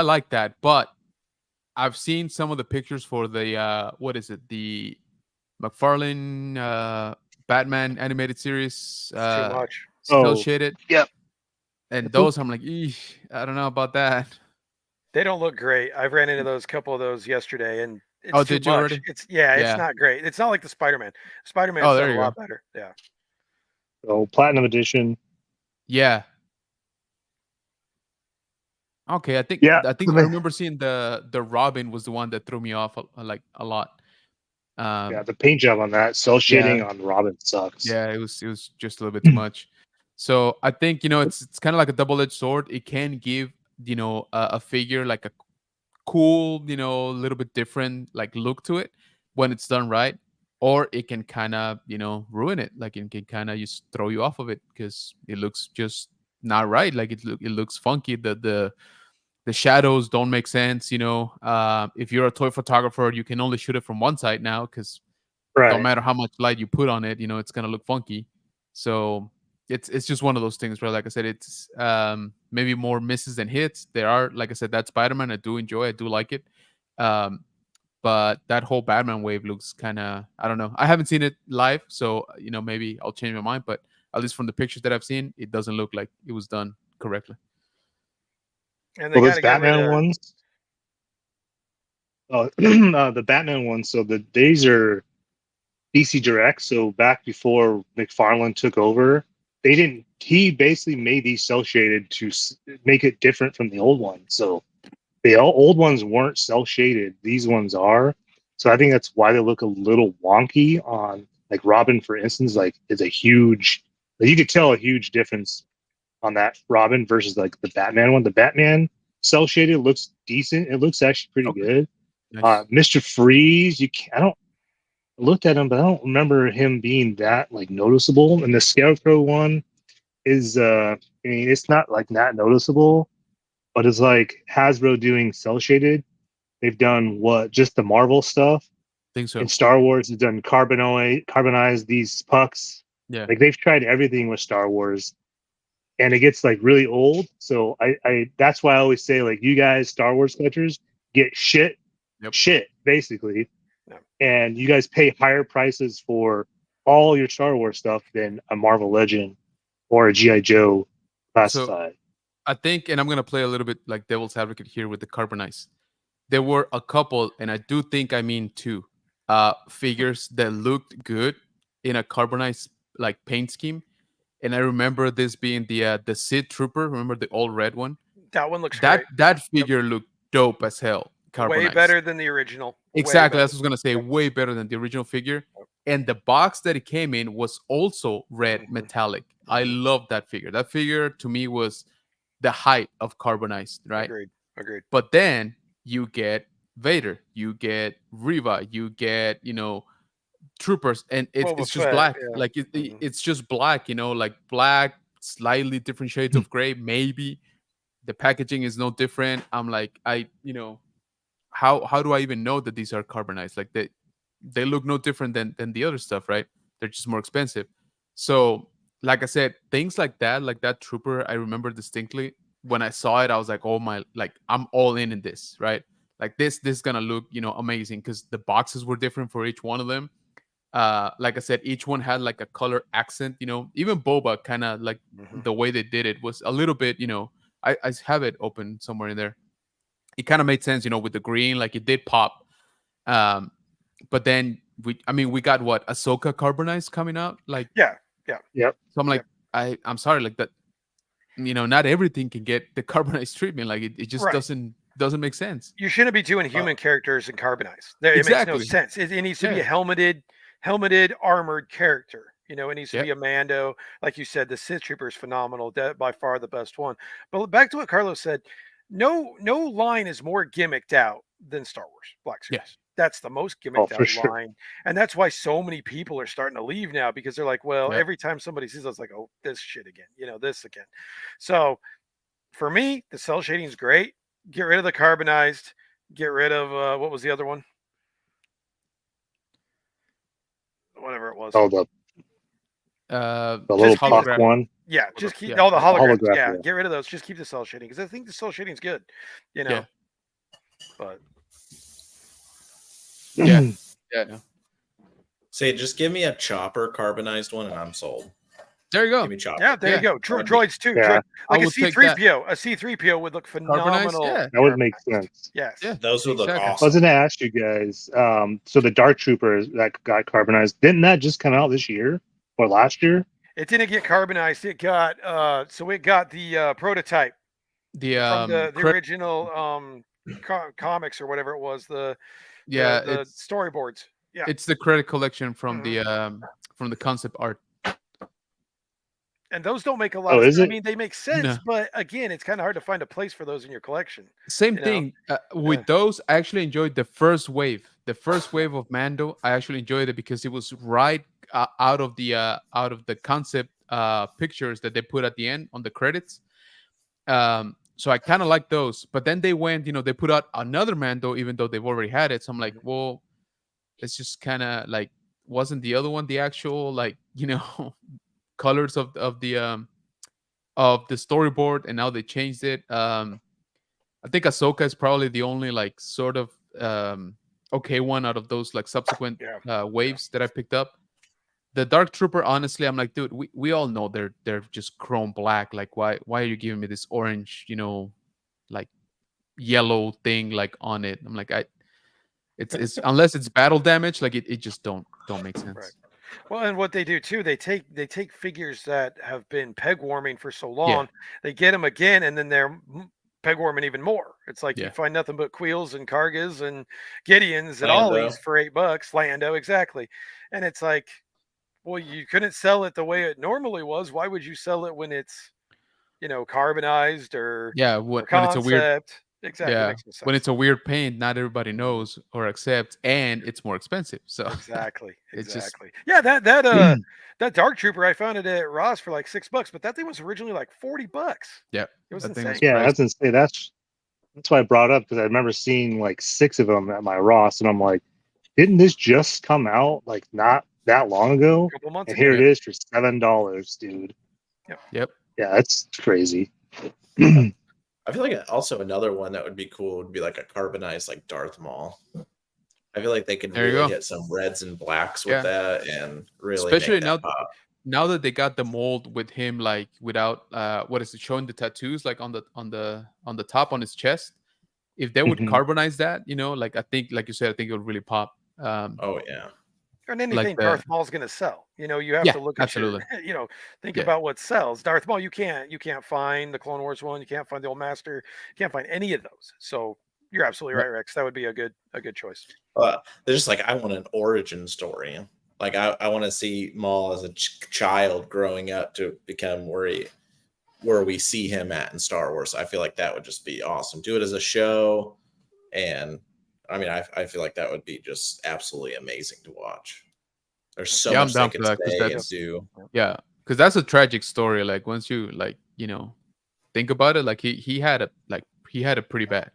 like that, but I've seen some of the pictures for the what is it, the McFarlane Batman animated series, It's too much. cell shaded. Yep. And those, I'm like, eesh, I don't know about that. They don't look great. I've ran into couple of those yesterday, and it's Oh, too did you much. already? It's Yeah. not great. It's not like the Spider-Man. Spider-Man's Oh, done there a you lot go. better. Yeah. So Platinum Edition. Yeah. Okay, I think Yeah. I remember seeing the Robin was the one that threw me off a lot. Yeah, the paint job on that cell shading on Robin sucks. Yeah, it was just a little bit too much. So I think it's kind of like a double-edged sword. It can give a figure like a cool, little bit different like look to it when it's done right, or it can kind of ruin it. Like it can kind of just throw you off of it because it looks just not right. Like it looks funky. The shadows don't make sense. If you're a toy photographer, you can only shoot it from one side now because Right. no matter how much light you put on it, it's gonna look funky. So it's just one of those things where, like I said, it's maybe more misses than hits. There are, like I said, that Spider-Man I do enjoy, I do like it. But that whole Batman wave looks kind of, I don't know. I haven't seen it live, so maybe I'll change my mind. But at least from the pictures that I've seen, it doesn't look like it was done correctly. And they Well, got those to get rid Batman of ones. The Batman ones. So these are DC Direct. So back before McFarlane took over, they didn't. He basically made these cell shaded to make it different from the old ones. So the old ones weren't cell shaded. These ones are. So I think that's why they look a little wonky on, like, Robin, for instance. Like, it's a huge. You could tell a huge difference on that Robin versus like the Batman one. The Batman cell shaded looks decent. It looks actually pretty Okay. good. Nice. Mr. Freeze, I don't looked at him, but I don't remember him being that like noticeable. And the Scarecrow one is I mean, it's not like that noticeable, but it's like Hasbro doing cell shaded. They've done what, just the Marvel stuff. Think so. In Star Wars, they've done carbonized these pucks. Yeah. Like, they've tried everything with Star Wars, and it gets like really old. So I that's why I always say, like, you guys, Star Wars collectors, get shit basically, and you guys pay higher prices for all your Star Wars stuff than a Marvel Legend or a GI Joe classified. So I think, and I'm gonna play a little bit like devil's advocate here with the Carbonize. There were a couple, and I do think I mean two, figures that looked good in a Carbonize like paint scheme. And I remember this being the Sid Trooper. Remember the all red one? that one. Looks great. That figure looked dope as hell. Way Carbonized. better than the original. Exactly. That's what I was gonna say. Way better than the original figure. And the box that it came in was also red metallic. I love that figure. That figure to me was the height of Carbonized, right? Agreed. But then you get Vader, you get Riva, you get troopers, and it's just black. Like it's just black, like black, slightly different shades of gray. Maybe the packaging is no different. I'm like, how do I even know that these are Carbonized? Like they look no different than the other stuff, right? They're just more expensive. So, like I said, things like that trooper, I remember distinctly. When I saw it, I was like, oh my, like, I'm all in this, right? Like this is gonna look, amazing, because the boxes were different for each one of them. Like I said, each one had like a color accent, even Boba, kind of like the way they did it was a little bit, I have it open somewhere in there. It kind of made sense, with the green, like it did pop. But then we got what, Ahsoka carbonized coming out, like Yeah. Yep. So I'm like, I'm sorry, like that. Not everything can get the carbonized treatment. Like it just Right. doesn't make sense. You shouldn't be doing human characters and carbonized. It makes no sense. It needs to be a helmeted, armored character. It needs to be a Mando. Like you said, the Sith Trooper is phenomenal. By far the best one. But back to what Carlos said, no line is more gimmicked out than Star Wars Black Series. Yeah. That's the most gimmicked out sure. line. And that's why so many people are starting to leave now, because they're like, well, every time somebody sees us, like, oh, this shit again, this again. So for me, the cell shading is great. Get rid of the carbonized. Get rid of what was the other one? Whatever it was. Oh, the little puck one. Yeah, just keep all the holograms. Yeah, yeah, get rid of those. Just keep the cell shading, because I think the cell shading is good. Yeah. But yeah. Say, just give me a chopper carbonized one, and I'm sold. There you go. Give me chopper. Yeah, there you go. Droids too. Yeah. Like a C-3PO. A C-3PO would look phenomenal. Yeah. That would make sense. Yes. Yeah. Those would look I awesome. was going to ask you guys. So the Dark Trooper that got carbonized, didn't that just come out this year or last year? It didn't get carbonized. It got it got the prototype from the original comics or whatever it was. The storyboards. Yeah, it's the credit collection from the concept art. And those don't make a lot of sense. I mean, they make sense, but again, it's kind of hard to find a place for those in your collection. Same thing with those. I actually enjoyed the first wave. The first wave of Mando, I actually enjoyed it because it was right out of the concept pictures that they put at the end on the credits. So I kind of like those. But then they went, they put out another Mando, even though they've already had it. So I'm like, well, it's just kind of like, wasn't the other one the actual colors of the storyboard, and now they changed it. I think Ahsoka is probably the only like sort of okay one out of those like subsequent waves that I picked up. The Dark Trooper, honestly, I'm like, dude, we all know they're just chrome black. Like, why are you giving me this orange, like yellow thing like on it? I'm like, it's unless it's battle damage, like it just don't make sense. Right. Well, and what they do too, they take figures that have been peg warming for so long, they get them again, and then they're peg warming even more. It's like you find nothing but Queels and Kargas and Gideons and Ollies for $8. Lando, exactly. And it's like, well, you couldn't sell it the way it normally was. Why would you sell it when it's, carbonized or when it's a weird exactly makes no sense. When it's a weird paint, not everybody knows or accepts, and it's more expensive. So exactly. It's just, that Dark Trooper, I found it at Ross for like $6, but that thing was originally like $40. Yeah, it was insane. I was gonna say that's why I brought it up, because I remember seeing like 6 of them at my Ross, and I'm like, didn't this just come out like not that long ago? A couple months and ago. Here it is for $7, dude. Yep. Yeah, that's crazy. I feel like also another one that would be cool would be like a carbonized like Darth Maul. I feel like they could really get some reds and blacks with that, and really especially make that pop. Now that they got the mold with him like without showing the tattoos like on the top on his chest. If they would carbonize that, like I think, like you said, I think it would really pop. Oh yeah. And anything Darth Maul's going to sell, you have to look at your, think about what sells. Darth Maul, you can't find the Clone Wars one, you can't find the Old Master, you can't find any of those. So you're absolutely right, Rex. That would be a good choice. They're just like, I want an origin story. Like I want to see Maul as a child growing up to become where we see him at in Star Wars. I feel like that would just be awesome. Do it as a show, and I mean, I feel like that would be just absolutely amazing to watch. There's so much they can say and do. Yeah, because that's a tragic story. Like once you think about it, like he had it pretty bad,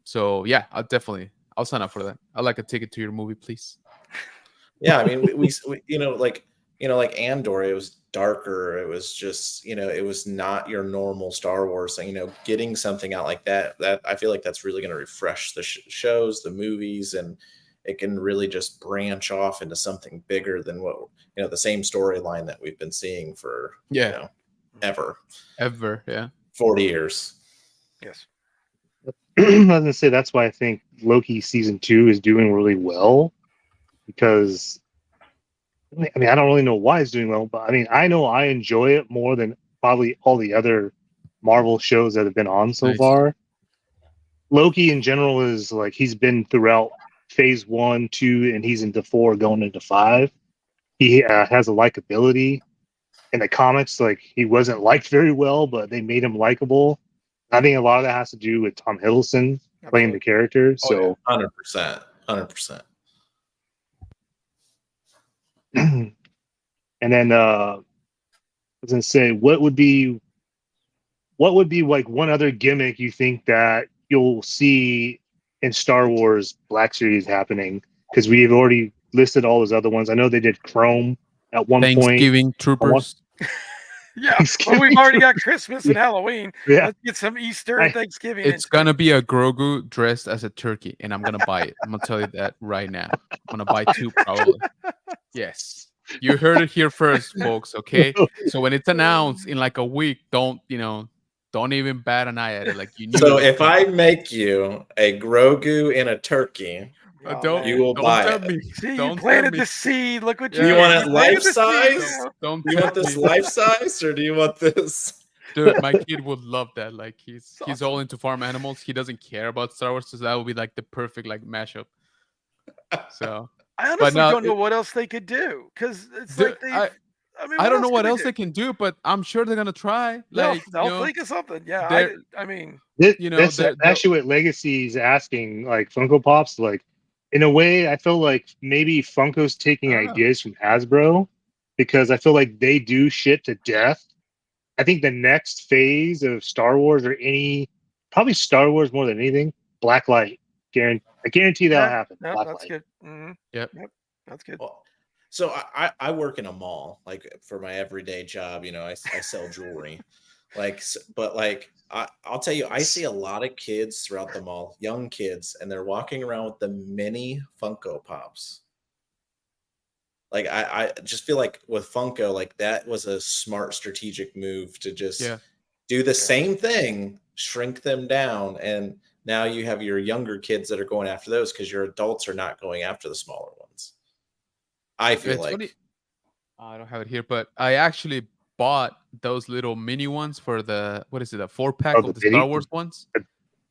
So yeah, I'll sign up for that. I'd like a ticket to your movie, please. Yeah, I mean, we like Andor, it was darker. It was just, it was not your normal Star Wars thing. Getting something out like that I feel like that's really going to refresh the shows, the movies, and it can really just branch off into something bigger than what, the same storyline that we've been seeing for, ever, yeah, 40 years. Yes. I was going to say, that's why I think Loki season 2 is doing really well, because I mean I don't really know why it's doing well, but I mean I know I enjoy it more than probably all the other Marvel shows that have been on so far. Loki in general is like he's been throughout phase 1, 2, and he's into 4 going into 5. He has a likability. In the comics, like he wasn't liked very well, but they made him likable. I think a lot of that has to do with Tom Hiddleston playing the character. So 100%. 100%. And then I was gonna say, what would be like one other gimmick you think that you'll see in Star Wars Black Series happening? Because we've already listed all those other ones. I know they did Chrome at one point. Thanksgiving troopers. Yeah, well, we've already got Christmas and Halloween. Yeah. Let's get some Easter and Thanksgiving. It's gonna be a Grogu dressed as a turkey, and I'm gonna buy it. I'm gonna tell you that right now. I'm gonna buy 2 probably. Yes, you heard it here first, folks. Okay, so when it's announced in like a week, don't even bat an eye at it. Like you knew. So if I make you a Grogu and a turkey, you will buy it. See, you planted the seed. Look what you Do you did. want it You life planted the seed. size? Do you want this life size, or do you want this? Dude, my kid would love that. Like he's all into farm animals. He doesn't care about Star Wars, so that would be like the perfect like mashup. So I honestly don't know what else they could do, because it's like I don't know what else they can do, but I'm sure they're gonna try. Like they'll think of something. Yeah, that's actually what Legacy's asking, like Funko Pops. Like in a way, I feel like maybe Funko's taking ideas from Hasbro, because I feel like they do shit to death. I think the next phase of Star Wars, or probably Star Wars more than anything, Blacklight. I guarantee that'll happen. No, that's good. Mm-hmm. Yep, that's good. Well, so I work in a mall, like for my everyday job. I sell jewelry, I'll tell you, I see a lot of kids throughout the mall, young kids, and they're walking around with the mini Funko Pops. Like I just feel like with Funko, like that was a smart strategic move to just do the same thing, shrink them down, and now you have your younger kids that are going after those because your adults are not going after the smaller ones. I feel like funny. I don't have it here, but I actually bought those little mini ones for the 4-pack of the Star Wars ones.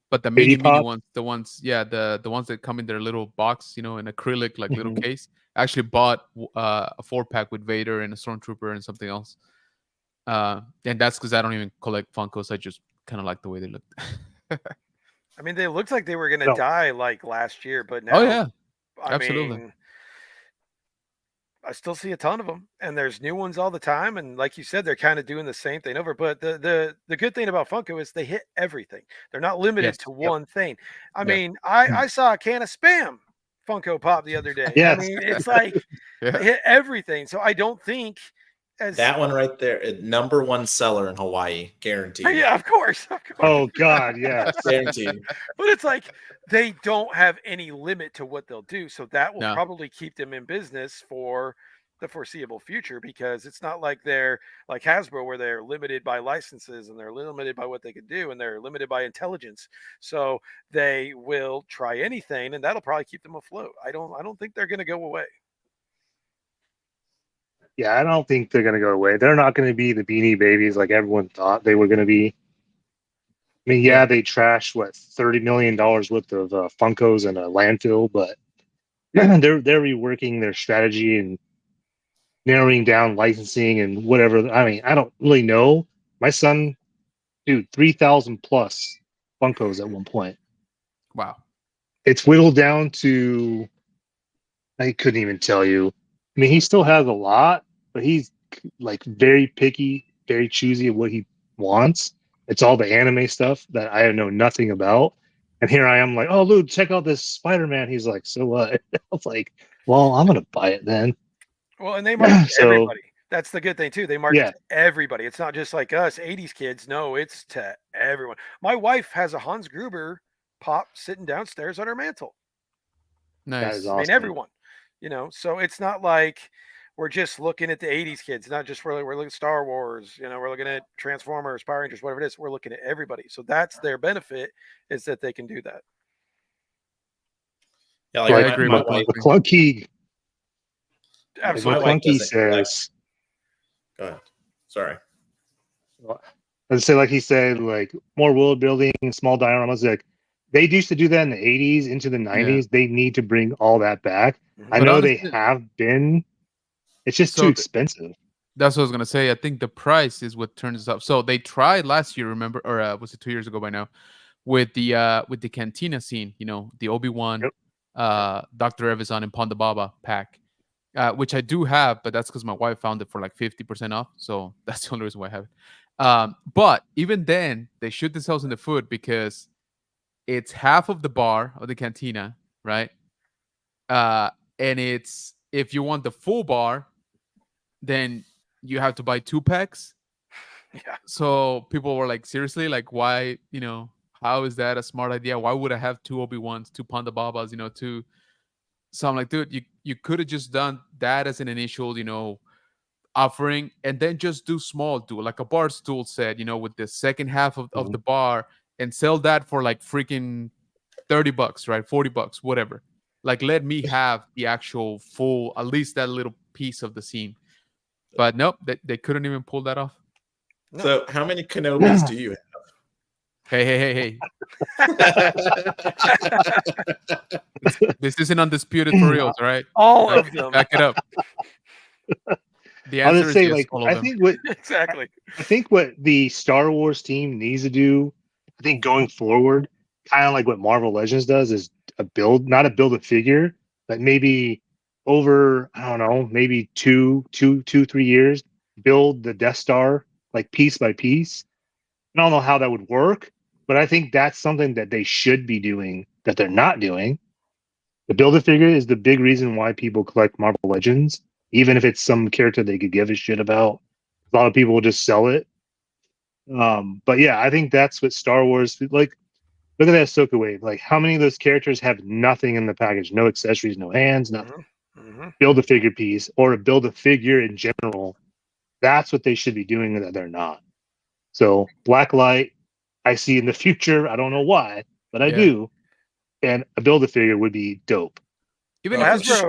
But the mini ones, the ones that come in their little box, in acrylic, like little case. I actually bought a 4-pack with Vader and a Stormtrooper and something else. And that's because I don't even collect Funkos. I just kind of like the way they look. I mean, they looked like they were gonna die like last year, but now, absolutely. I mean, I still see a ton of them, and there's new ones all the time. And like you said, they're kind of doing the same thing over. But the good thing about Funko is they hit everything. They're not limited to one thing. I mean, I saw a can of Spam Funko Pop the other day. I mean, it's like they hit everything. So I don't think that one right there, #1 seller in Hawaii, guaranteed. Yeah, of course. Oh God, yeah, guaranteed. But it's like they don't have any limit to what they'll do, so that will probably keep them in business for the foreseeable future, because it's not like they're like Hasbro, where they're limited by licenses and they're limited by what they can do, and they're limited by intelligence. So they will try anything, and that'll probably keep them afloat. I don't think they're going to go away. Yeah, I don't think they're going to go away. They're not going to be the Beanie Babies like everyone thought they were going to be. I mean, they trashed $30 million worth of Funkos in a landfill, but they're reworking their strategy and narrowing down licensing and whatever. I mean, I don't really know. My son, 3,000 plus Funkos at one point. Wow. It's whittled down to, I couldn't even tell you. I mean, he still has a lot, but he's like very picky, very choosy of what he wants. It's all the anime stuff that I know nothing about. And here I am like, oh, Luke, check out this Spider-Man. He's like, so what? I was like, well, I'm going to buy it then. Well, and they market to everybody. That's the good thing, too. They market to everybody. It's not just like us, 80s kids. No, it's to everyone. My wife has a Hans Gruber pop sitting downstairs on her mantle. Nice. That is awesome. I mean, everyone. So it's not like we're just looking at the 80s kids, not just we're looking at Star Wars, we're looking at Transformers, Power Rangers, whatever it is. We're looking at everybody. So that's their benefit, is that they can do that. Yeah, like I agree with the Clunky Absolutely. Like Clunky says. Go ahead. Sorry. I'd say, like he said, like more world building, small dioramas. Like they used to do that in the 80s into the 90s. They need to bring all that back. I know honestly, they have been. It's just too expensive. That's what I was gonna say. I think the price is what turns it up. So they tried last year, remember, or was it 2 years ago by now, with the Cantina scene. You know, the Obi-Wan, Dr. Evison, and Ponda Baba pack, which I do have, but that's because my wife found it for like 50% off. So that's the only reason why I have it. But even then, they shoot themselves in the foot because it's half of the bar of the Cantina, right? And it's if you want the full bar, then you have to buy 2 packs. Yeah. So people were like, seriously, like why, how is that a smart idea? Why would I have 2 Obi-Wans, 2 Ponda Babas, 2? So I'm like, dude, you could have just done that as an initial, offering, and then just do like a bar stool set, with the second half of the bar, and sell that for like freaking $30, right? $40, whatever. Like, let me have the actual full, at least that little piece of the scene. But nope, they couldn't even pull that off. No. So how many Kenobis do you have? Hey. This isn't Undisputed for reals, right? All of them. Back it up. The answer is yes, all of them. I think what the Star Wars team needs to do, I think going forward, kind of like what Marvel Legends does, is not a build a figure, but maybe over, I don't know, maybe 3 years, build the Death Star like piece by piece. I don't know how that would work, but I think that's something that they should be doing that they're not doing. The build a figure is the big reason why people collect Marvel Legends, even if it's some character they could give a shit about. A lot of people will just sell it. But yeah, I think that's what Star Wars, like, look at that Ahsoka wave. Like, how many of those characters have nothing in the package? No accessories, no hands, nothing. Build a figure piece or a build a figure in general. That's what they should be doing that they're not. So Blacklight, I see in the future. I don't know why, but I do. And a build a figure would be dope. Even if it's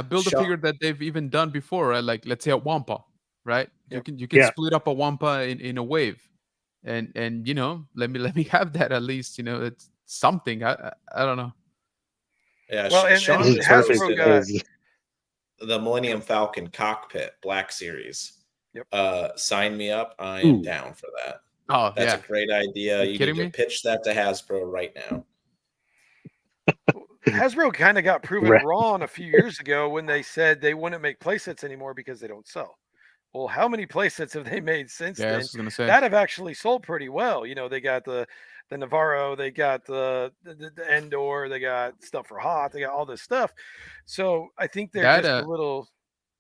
build a figure that they've even done before, right? Like, let's say a Wampa, right? Yep. You can split up a Wampa in a wave, and let me have that at least. It's something. I don't know. Yeah, well, and Hasbro got the Millennium Falcon cockpit Black Series. Yep. Sign me up. I am down for that. Oh, that's a great idea. You need to pitch that to Hasbro right now. Hasbro kind of got proven wrong a few years ago when they said they wouldn't make playsets anymore because they don't sell. Well, how many playsets have they made since then? I was gonna say. That have actually sold pretty well. They got the Navarro, they got the Endor, they got stuff for Hoth, they got all this stuff. So I think they're just a little.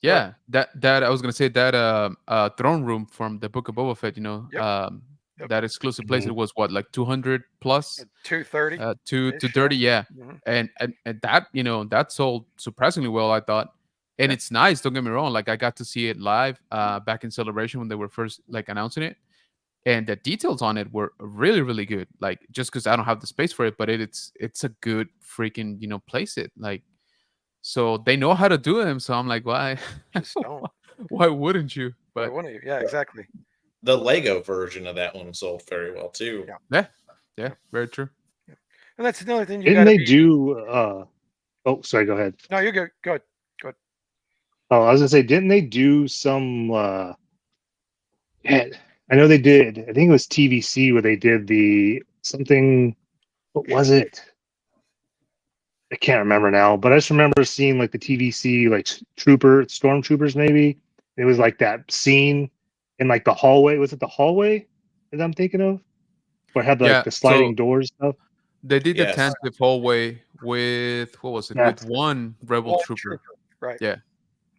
Yeah, that I was gonna say that throne room from the Book of Boba Fett. That exclusive playset was what, like 200 plus, 230, 230, yeah. And that that sold surprisingly well, I thought. And it's nice, don't get me wrong, like I got to see it live back in Celebration when they were first like announcing it, and the details on it were really, really good. Like, just because I don't have the space for it, but it's a good freaking playset. Like, so they know how to do them. So I'm like, why? Just don't. Why wouldn't you? But why wouldn't you? Yeah, exactly. The Lego version of that one sold very well too. Yeah, very true. And that's another thing. Didn't they do? Oh, sorry. Go ahead. No, you're good. Go ahead. Oh, I was gonna say, didn't they do some? I know they did. I think it was TVC where they did the something. What was it? I can't remember now, but I just remember seeing like the TVC, like stormtroopers maybe. It was like that scene in like the hallway. Was it the hallway that I'm thinking of? Where it had like the sliding doors stuff? They did the tentative hallway with, what was it? With one Rebel trooper. Right. Yeah.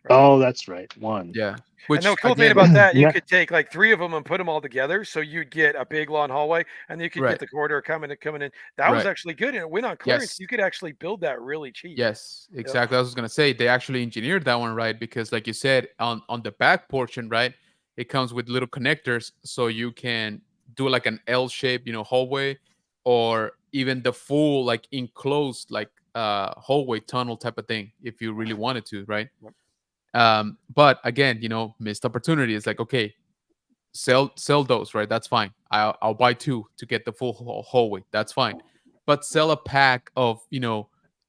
Oh, that's right. One. Yeah. Which, and the cool thing about that, you could take like 3 of them and put them all together, so you'd get a big long hallway, and you could get the corridor coming in. That was actually good, and it went on clearance. Yes. You could actually build that really cheap. Yes, exactly. I was gonna say they actually engineered that one right, because like you said, on the back portion, right, it comes with little connectors, so you can do like an L shape, hallway, or even the full like enclosed like hallway tunnel type of thing if you really wanted to, right? But again, missed opportunity. It's like, okay, sell those, right? That's fine. I'll buy 2 to get the full hallway. That's fine. But sell a pack of 3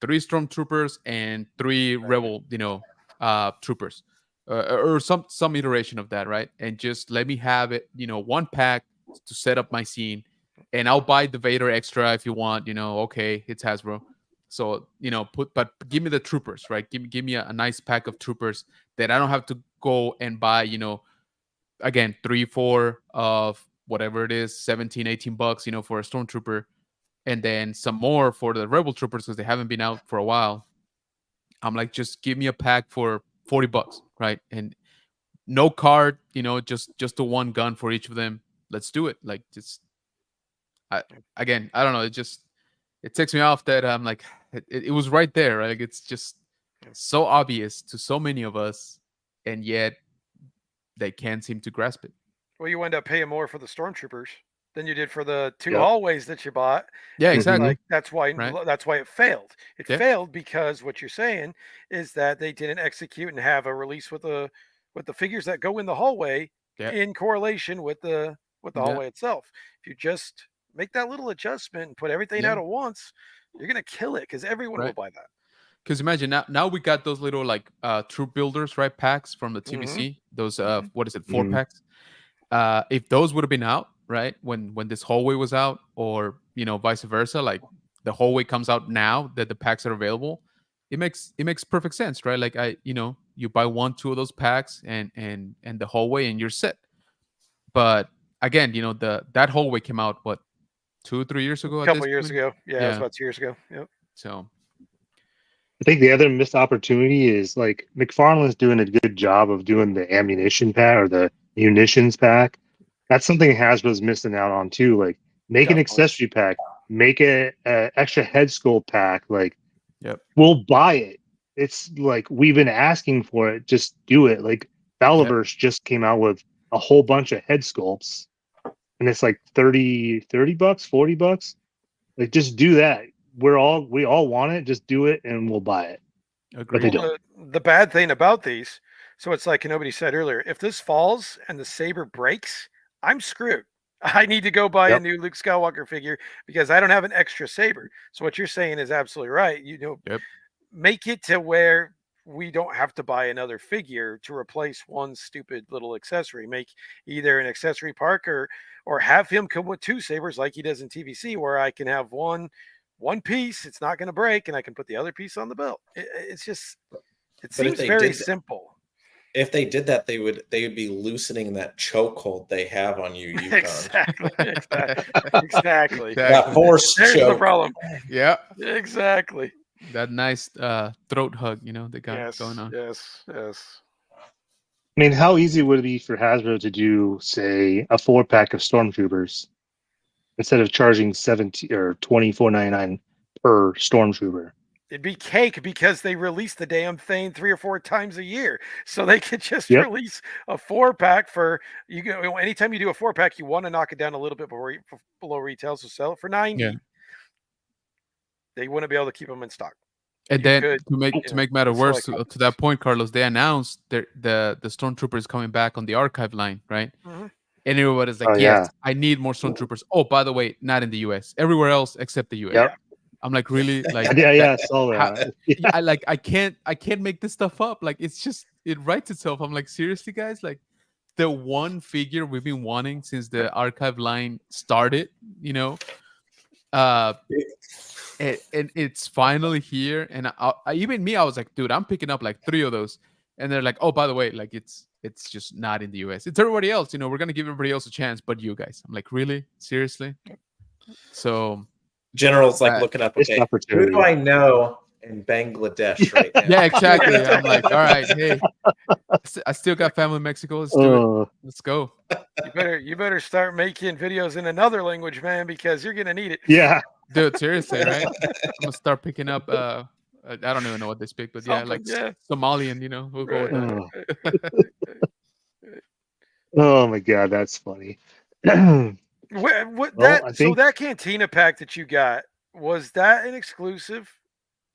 stormtroopers and 3 rebel troopers, or some iteration of that, right? And just let me have it, 1 pack to set up my scene, and I'll buy the Vader extra if you want. Okay, it's Hasbro. So but give me the troopers, right? Give me a nice pack of troopers that I don't have to go and buy, again, 3-4 of whatever it is, 17-18 bucks, for a stormtrooper, and then some more for the rebel troopers because they haven't been out for a while. I'm like, just give me a pack for 40 bucks, right? And no card, just the 1 gun for each of them. Let's do it. Like, I don't know. It takes me off that I'm like, it was right there, right? Like, it's just so obvious to so many of us, and yet they can't seem to grasp it. Well, you end up paying more for the stormtroopers than you did for the 2 hallways that you bought. Yeah, exactly. Like, that's why it failed. It failed because what you're saying is that they didn't execute and have a release with the figures that go in the hallway in correlation with the hallway itself. If you just make that little adjustment and put everything out at once, you're gonna kill it because everyone will buy that. Because imagine now we got those little like troop builders, right, packs from the TBC. Those 4 packs. If those would have been out, right, when this hallway was out, or vice versa, like the hallway comes out now that the packs are available, it makes perfect sense, right? Like you buy 1-2 of those packs and the hallway, and you're set. But again, that hallway came out 2-3 years ago. A couple years ago, it was about 2 years ago. Yep. So I think the other missed opportunity is like McFarlane's doing a good job of doing the ammunition pack or the munitions pack. That's something Hasbro's missing out on too. Like, make an accessory pack, make a extra head sculpt pack. Like, we'll buy it. It's like, we've been asking for it. Just do it. Like, Balaverse just came out with a whole bunch of head sculpts, and it's like 30 bucks, 40 bucks. Like, just do that. We all want it. Just do it, and we'll buy it. Agreed. But they don't. The bad thing about these, so it's like nobody said earlier, if this falls and the saber breaks, I'm screwed. I need to go buy a new Luke Skywalker figure because I don't have an extra saber. So what you're saying is absolutely right. Make it to where we don't have to buy another figure to replace one stupid little accessory. Make either an accessory park or have him come with 2 sabers like he does in TVC, where I can have one piece, it's not going to break, and I can put the other piece on the belt. It seems very simple. If they did that, they would be loosening that chokehold they have on you, Yukon. Exactly. That force There's choke. the problem. Yeah. Exactly. That nice throat hug, they got going on. Yes. I mean, how easy would it be for Hasbro to do, say, a 4-pack of Stormtroopers instead of charging $17 or $24.99 per Stormtrooper? It'd be cake because they release the damn thing 3 or 4 times a year. So they could just release a 4-pack for anytime you do a 4-pack, you want to knock it down a little bit below retail, so sell it for $90. Yeah. They wouldn't be able to keep them in stock. And then to make matter worse, to that point, Carlos, they announced the Stormtroopers coming back on the archive line, right? Mm-hmm. And everybody's like, yes, I need more Stormtroopers. Oh, by the way, not in the US. Everywhere else except the US. Yep. I'm like, really? Like, I saw that. I can't make this stuff up. Like, it's just, it writes itself. I'm like, seriously, guys? Like, the one figure we've been wanting since the archive line started, and it's finally here. And I was like, dude, I'm picking up like 3 of those. And they're like, oh, by the way, like, it's just not in the US. It's everybody else. We're gonna give everybody else a chance, but you guys. I'm like, really? Seriously? So General's like looking up, okay, who do I know in Bangladesh right now? Yeah, exactly. I'm like, all right, hey, I still got family in Mexico. Let's do it. Let's go. You better start making videos in another language, man, because you're gonna need it. Yeah, dude, seriously, right? I'm gonna start picking up. I don't even know what they speak, but Somalian. We'll go with that. Oh my god, that's funny. So that Cantina pack that you got, was that an exclusive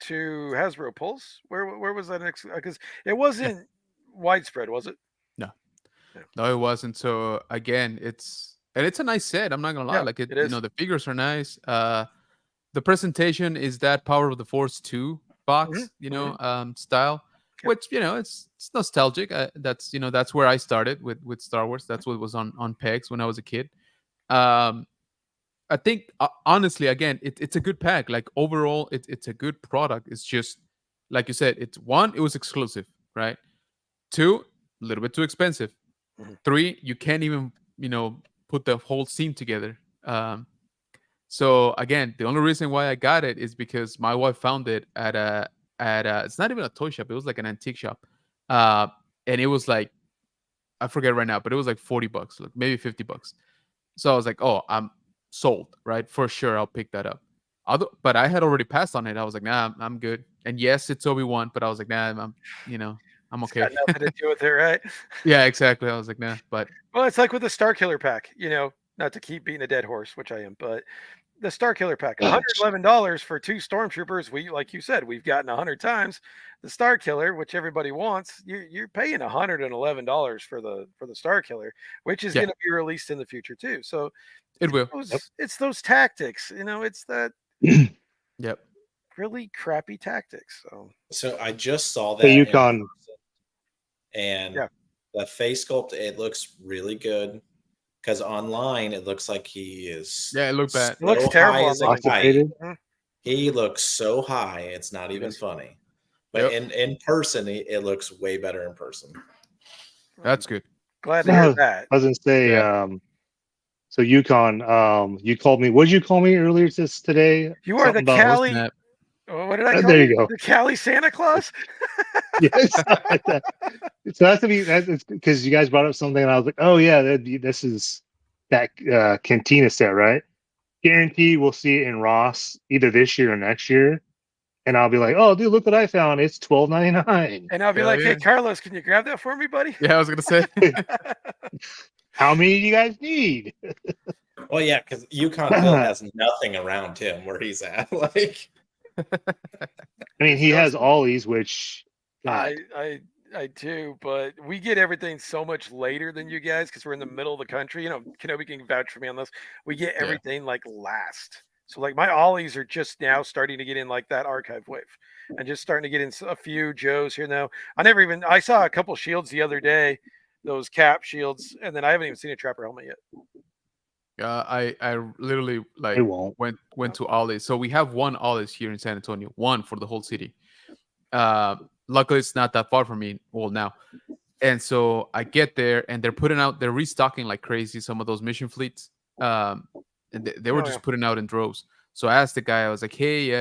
to Hasbro Pulse? Where was that? Because it wasn't widespread, was it? No, it wasn't. So again, it's a nice set. I'm not gonna lie. Yeah, Like it is. the figures are nice. The presentation is that Power of the Force 2 box, style, which it's nostalgic. That's where I started with Star Wars. That's what was on pegs when I was a kid. I think honestly, again, it's a good pack. Like overall, it's a good product. It's just like you said. It's one, it was exclusive, right? Two, a little bit too expensive. 3, you can't even put the whole scene together. So again, the only reason why I got it is because my wife found it at a it's not even a toy shop. It was like an antique shop, and it was like, I forget right now, but it was like $40, like maybe $50. So I was like, oh, I'm sold, right? For sure, I'll pick that up. But I had already passed on it. I was like, nah, I'm good. And yes, it's Obi-Wan, but I was like, nah, I'm okay. It's got nothing to do with it, right? Yeah, exactly. I was like, nah, but well, it's like with the Star Killer pack. Not to keep beating a dead horse, which I am, but the Star Killer pack, $111 for 2 stormtroopers. We, like you said, we've gotten 100 times. The Star Killer, which everybody wants, you're paying $111 for the Star Killer, which is going to be released in the future too. So it will. It's those tactics, it's that. Yep. Really crappy tactics. So I just saw that the Yukon, and the face sculpt, it looks really good. Because online, it looks like he is. Yeah, it looked bad. It looks terrible online. He looks so high, it's not even funny. But in person, it looks way better in person. That's good. Glad to hear that. I was gonna say, so Yukon, you called me. What did you call me earlier today? You are the Cali. What did I call there you? You go. The Cali Santa Claus. Yes, like that. So that's because you guys brought up something, and I was like, oh yeah, this is that Cantina set, right? Guarantee we'll see it in Ross either this year or next year, and I'll be like, oh dude, look what I found! It's $12.99. And I'll be like, hey Carlos, can you grab that for me, buddy? Yeah, I was gonna say. How many do you guys need? Well, yeah, because Yukon Phil has nothing around him where he's at. Like, I mean, he has ollies, which I do, but we get everything so much later than you guys because we're in the middle of the country. Kenobi can vouch for me on this. We get everything like last. So like my ollies are just now starting to get in like that archive wave and just starting to get in a few Joes here now. I saw a couple shields the other day, those cap shields, and then I haven't even seen a trapper helmet yet. I literally went to Ollie's. So we have one Ollie's here in San Antonio, one for the whole city. Luckily it's not that far from me. Well, now. And so I get there and they're restocking like crazy some of those mission fleets. And they were just putting out in droves. So I asked the guy, I was like, hey,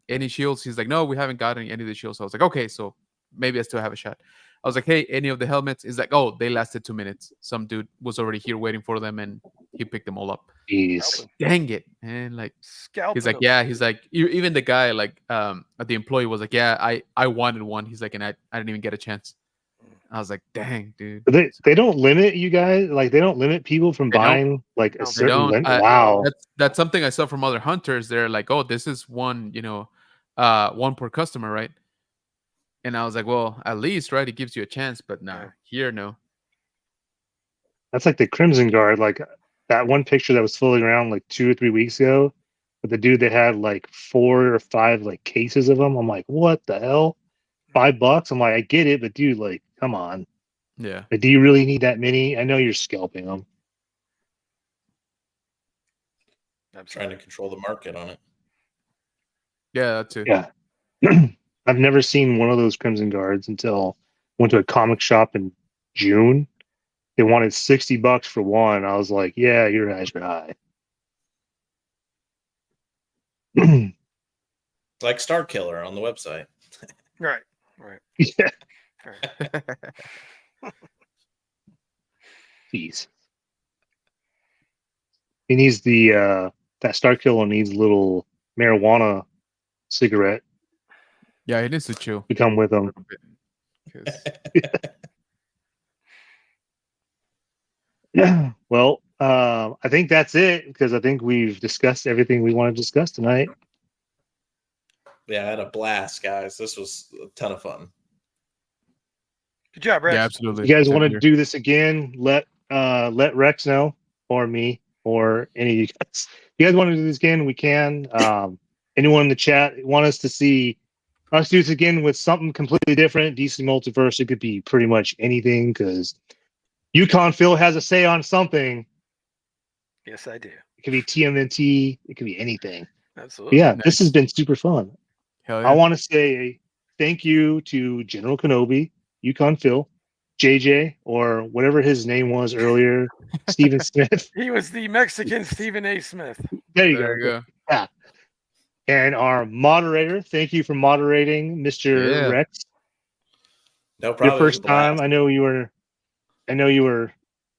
any shields? He's like, no, we haven't gotten any of the shields. So I was like, okay, so maybe I still have a shot. I was like, hey, any of the helmets? He's like, oh, they lasted 2 minutes. Some dude was already here waiting for them and he picked them all up. Jeez. Dang it. And like, scalping he's like, them. yeah, he's like, even the guy, like, the employee was like, yeah, I wanted one. He's like, and I didn't even get a chance. I was like, dang, dude. They don't limit you guys, like they don't limit people from buying like a certain limit. Wow. That's something I saw from other hunters. They're like, oh, this is one, one per customer, right? And I was like, well, at least, right, it gives you a chance, but here, no. That's like the Crimson Guard, like that one picture that was floating around like 2 or 3 weeks ago with the dude that had like 4 or 5 like cases of them. I'm like, what the hell? $5? I'm like, I get it, but dude, like, come on. Yeah. But do you really need that many? I know you're scalping them. I'm trying to control the market on it. Yeah, that too. Yeah. I've never seen one of those Crimson Guards until I went to a comic shop in June. They wanted $60 for one. I was like, yeah, your eyes are high. Like Star Killer on the website. Right. Yeah. Right. Jeez. He needs that Star Killer needs a little marijuana cigarette. Yeah, he needs to chill. To come with him. Yeah. Well, I think that's it because I think we've discussed everything we want to discuss tonight. Yeah, I had a blast, guys. This was a ton of fun. Good job, Rex. Yeah, absolutely. You guys Same want to here. do this again? Let Rex know, or me, or any of you guys. If you guys want to do this again, we can. Anyone in the chat want us to do this again with something completely different? DC Multiverse. It could be pretty much anything because Yukon Phil has a say on something. Yes, I do. It could be TMNT. It could be anything. Absolutely. But yeah, Nice. this has been super fun. Hell yeah. I want to say thank you to General Kenobi, Yukon Phil, JJ, or whatever his name was earlier, Stephen Smith. He was the Mexican Stephen A. Smith. There you There go. you go. Yeah. And our moderator, thank you for moderating, Mr. Yeah. Rex. No Your problem. first time. I know you were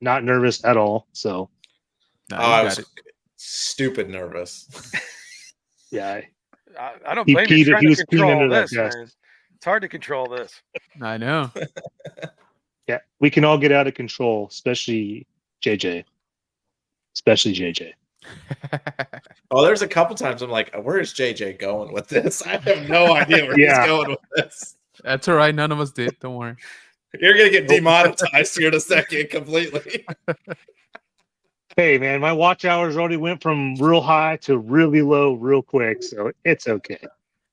not nervous at all. So Nah, I you was got it. stupid nervous. yeah, I don't He blame you. peed- Trying he to was peeing control under that this, desk. man. It's hard to control this. I know. yeah, we can all get out of control, especially JJ. Oh, there's a couple times I'm like, where is JJ going with this? I have no idea where Yeah. he's going with this. That's all right. None of us did. Don't worry. You're gonna get demonetized here in a second completely. Hey man, my watch hours already went from real high to really low real quick, so it's okay.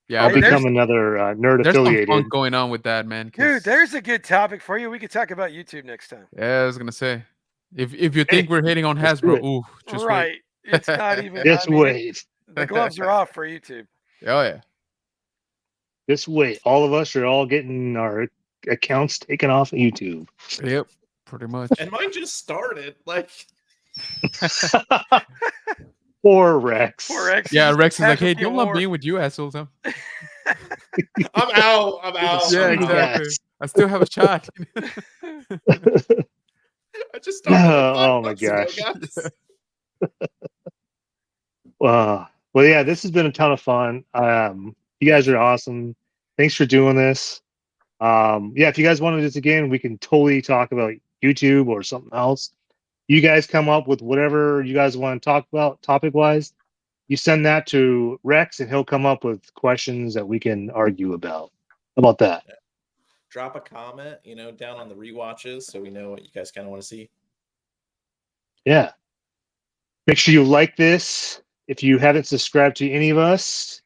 Yeah, I'll Hey, become another nerd there's some affiliated. fun going on with that, man. 'cause- Dude, there's a good topic for you. We could talk about YouTube next time. Yeah, I was gonna say, if you think we're hating on let's do Hasbro, it. ooh, just wait. Right. It's not even. Just I mean, wait. the gloves are off for YouTube. Oh yeah. Just wait. All of us are all getting our accounts taken off of YouTube. Yep. Pretty much. And mine just started. Like, Poor Rex. Poor Rex. Yeah, he's Rex is like, hey, casualty don't love award. being with you assholes, huh? I'm out. I'm out. Yeah, I'm out. exactly. I still have a shot. I just started like 5 Oh my months ago, gosh. guys. Well, yeah, this has been a ton of fun. You guys are awesome. Thanks for doing this. Yeah, if you guys want to do this again, we can totally talk about YouTube or something else. You guys come up with whatever you guys want to talk about topic wise. You send that to Rex and he'll come up with questions that we can argue about. How about that? Drop a comment, down on the rewatches so we know what you guys kind of want to see. Yeah. Make sure you like this. If you haven't subscribed to any of us,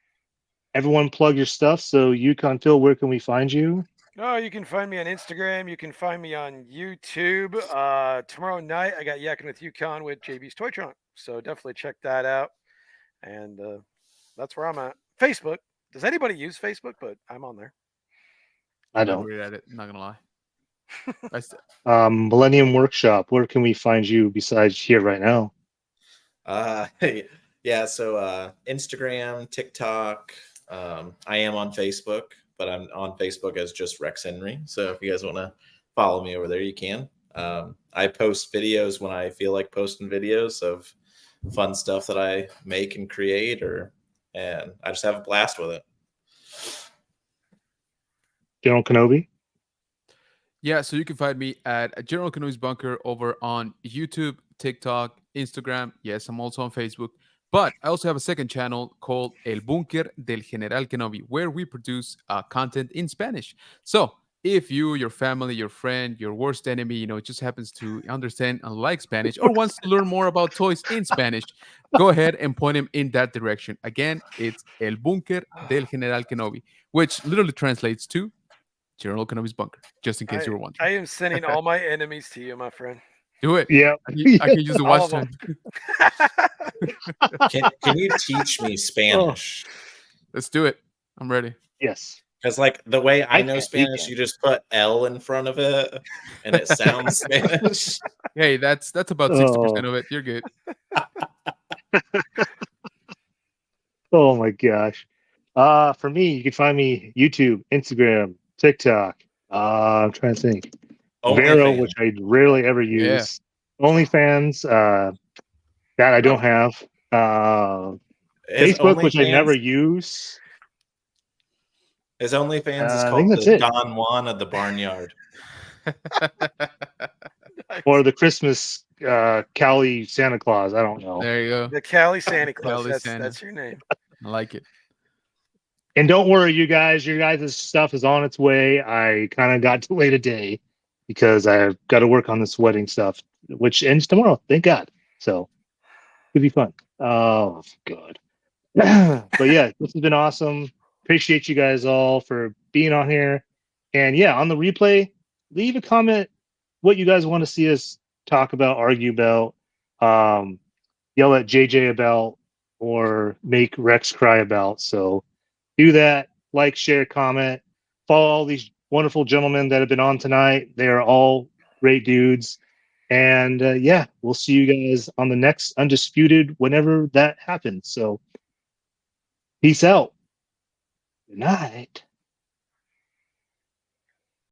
everyone plug your stuff. So Yukon Phil, where can we find you? Oh, you can find me on Instagram. You can find me on YouTube. Tomorrow night, I got Yakking with Yukon with JB's Toy Trunk. So definitely check that out. And that's where I'm at. Facebook. Does anybody use Facebook? But I'm on there. I I'm don't. weird at it. I'm not gonna lie. Millennium Workshop, where can we find you besides here right now? Yeah, so Instagram, TikTok. I am on Facebook, but I'm on Facebook as just Rex Henry. So if you guys want to follow me over there, you can. I post videos when I feel like posting videos of fun stuff that I make and create, and I just have a blast with it. General Kenobi? Yeah, so you can find me at General Kenobi's Bunker over on YouTube, TikTok, Instagram. Yes, I'm also on Facebook. But I also have a second channel called El Búnker del General Kenobi, where we produce content in Spanish. So if you, your family, your friend, your worst enemy, just happens to understand and like Spanish or wants to learn more about toys in Spanish, go ahead and point him in that direction. Again, it's El Búnker del General Kenobi, which literally translates to General Kenobi's Bunker, just in case you were wondering. I am sending all my enemies to you, my friend. Do it. Yeah. I can use the All watch of time. Can you teach me Spanish? Let's do it. I'm ready. Yes. Because like the way I know can, Spanish, can. you just put L in front of it and it sounds Spanish. Hey, that's about 60% of it. You're good. Oh my gosh. For me, you can find me YouTube, Instagram, TikTok. I'm trying to think. Vero, which I rarely ever use. OnlyFans, that I don't have. Facebook, which I never use. His OnlyFans is I called think that's the it. Don Juan of the Barnyard. Or the Christmas Cali Santa Claus. I don't know. There you go. The Cali Santa Claus. Cali Santa. That's your name. I like it. And don't worry, you guys. Your guys' stuff is on its way. I kind of got delayed a day because I've got to work on this wedding stuff, which ends tomorrow. Thank God. So it'll be fun. Oh, God. But yeah, this has been awesome. Appreciate you guys all for being on here. And yeah, on the replay, leave a comment what you guys want to see us talk about, argue about, yell at JJ about, or make Rex cry about. So do that. Like, share, comment. Follow all these wonderful gentlemen that have been on tonight. They are all great dudes. And yeah, we'll see you guys on the next Undisputed whenever that happens. So peace out. Good night.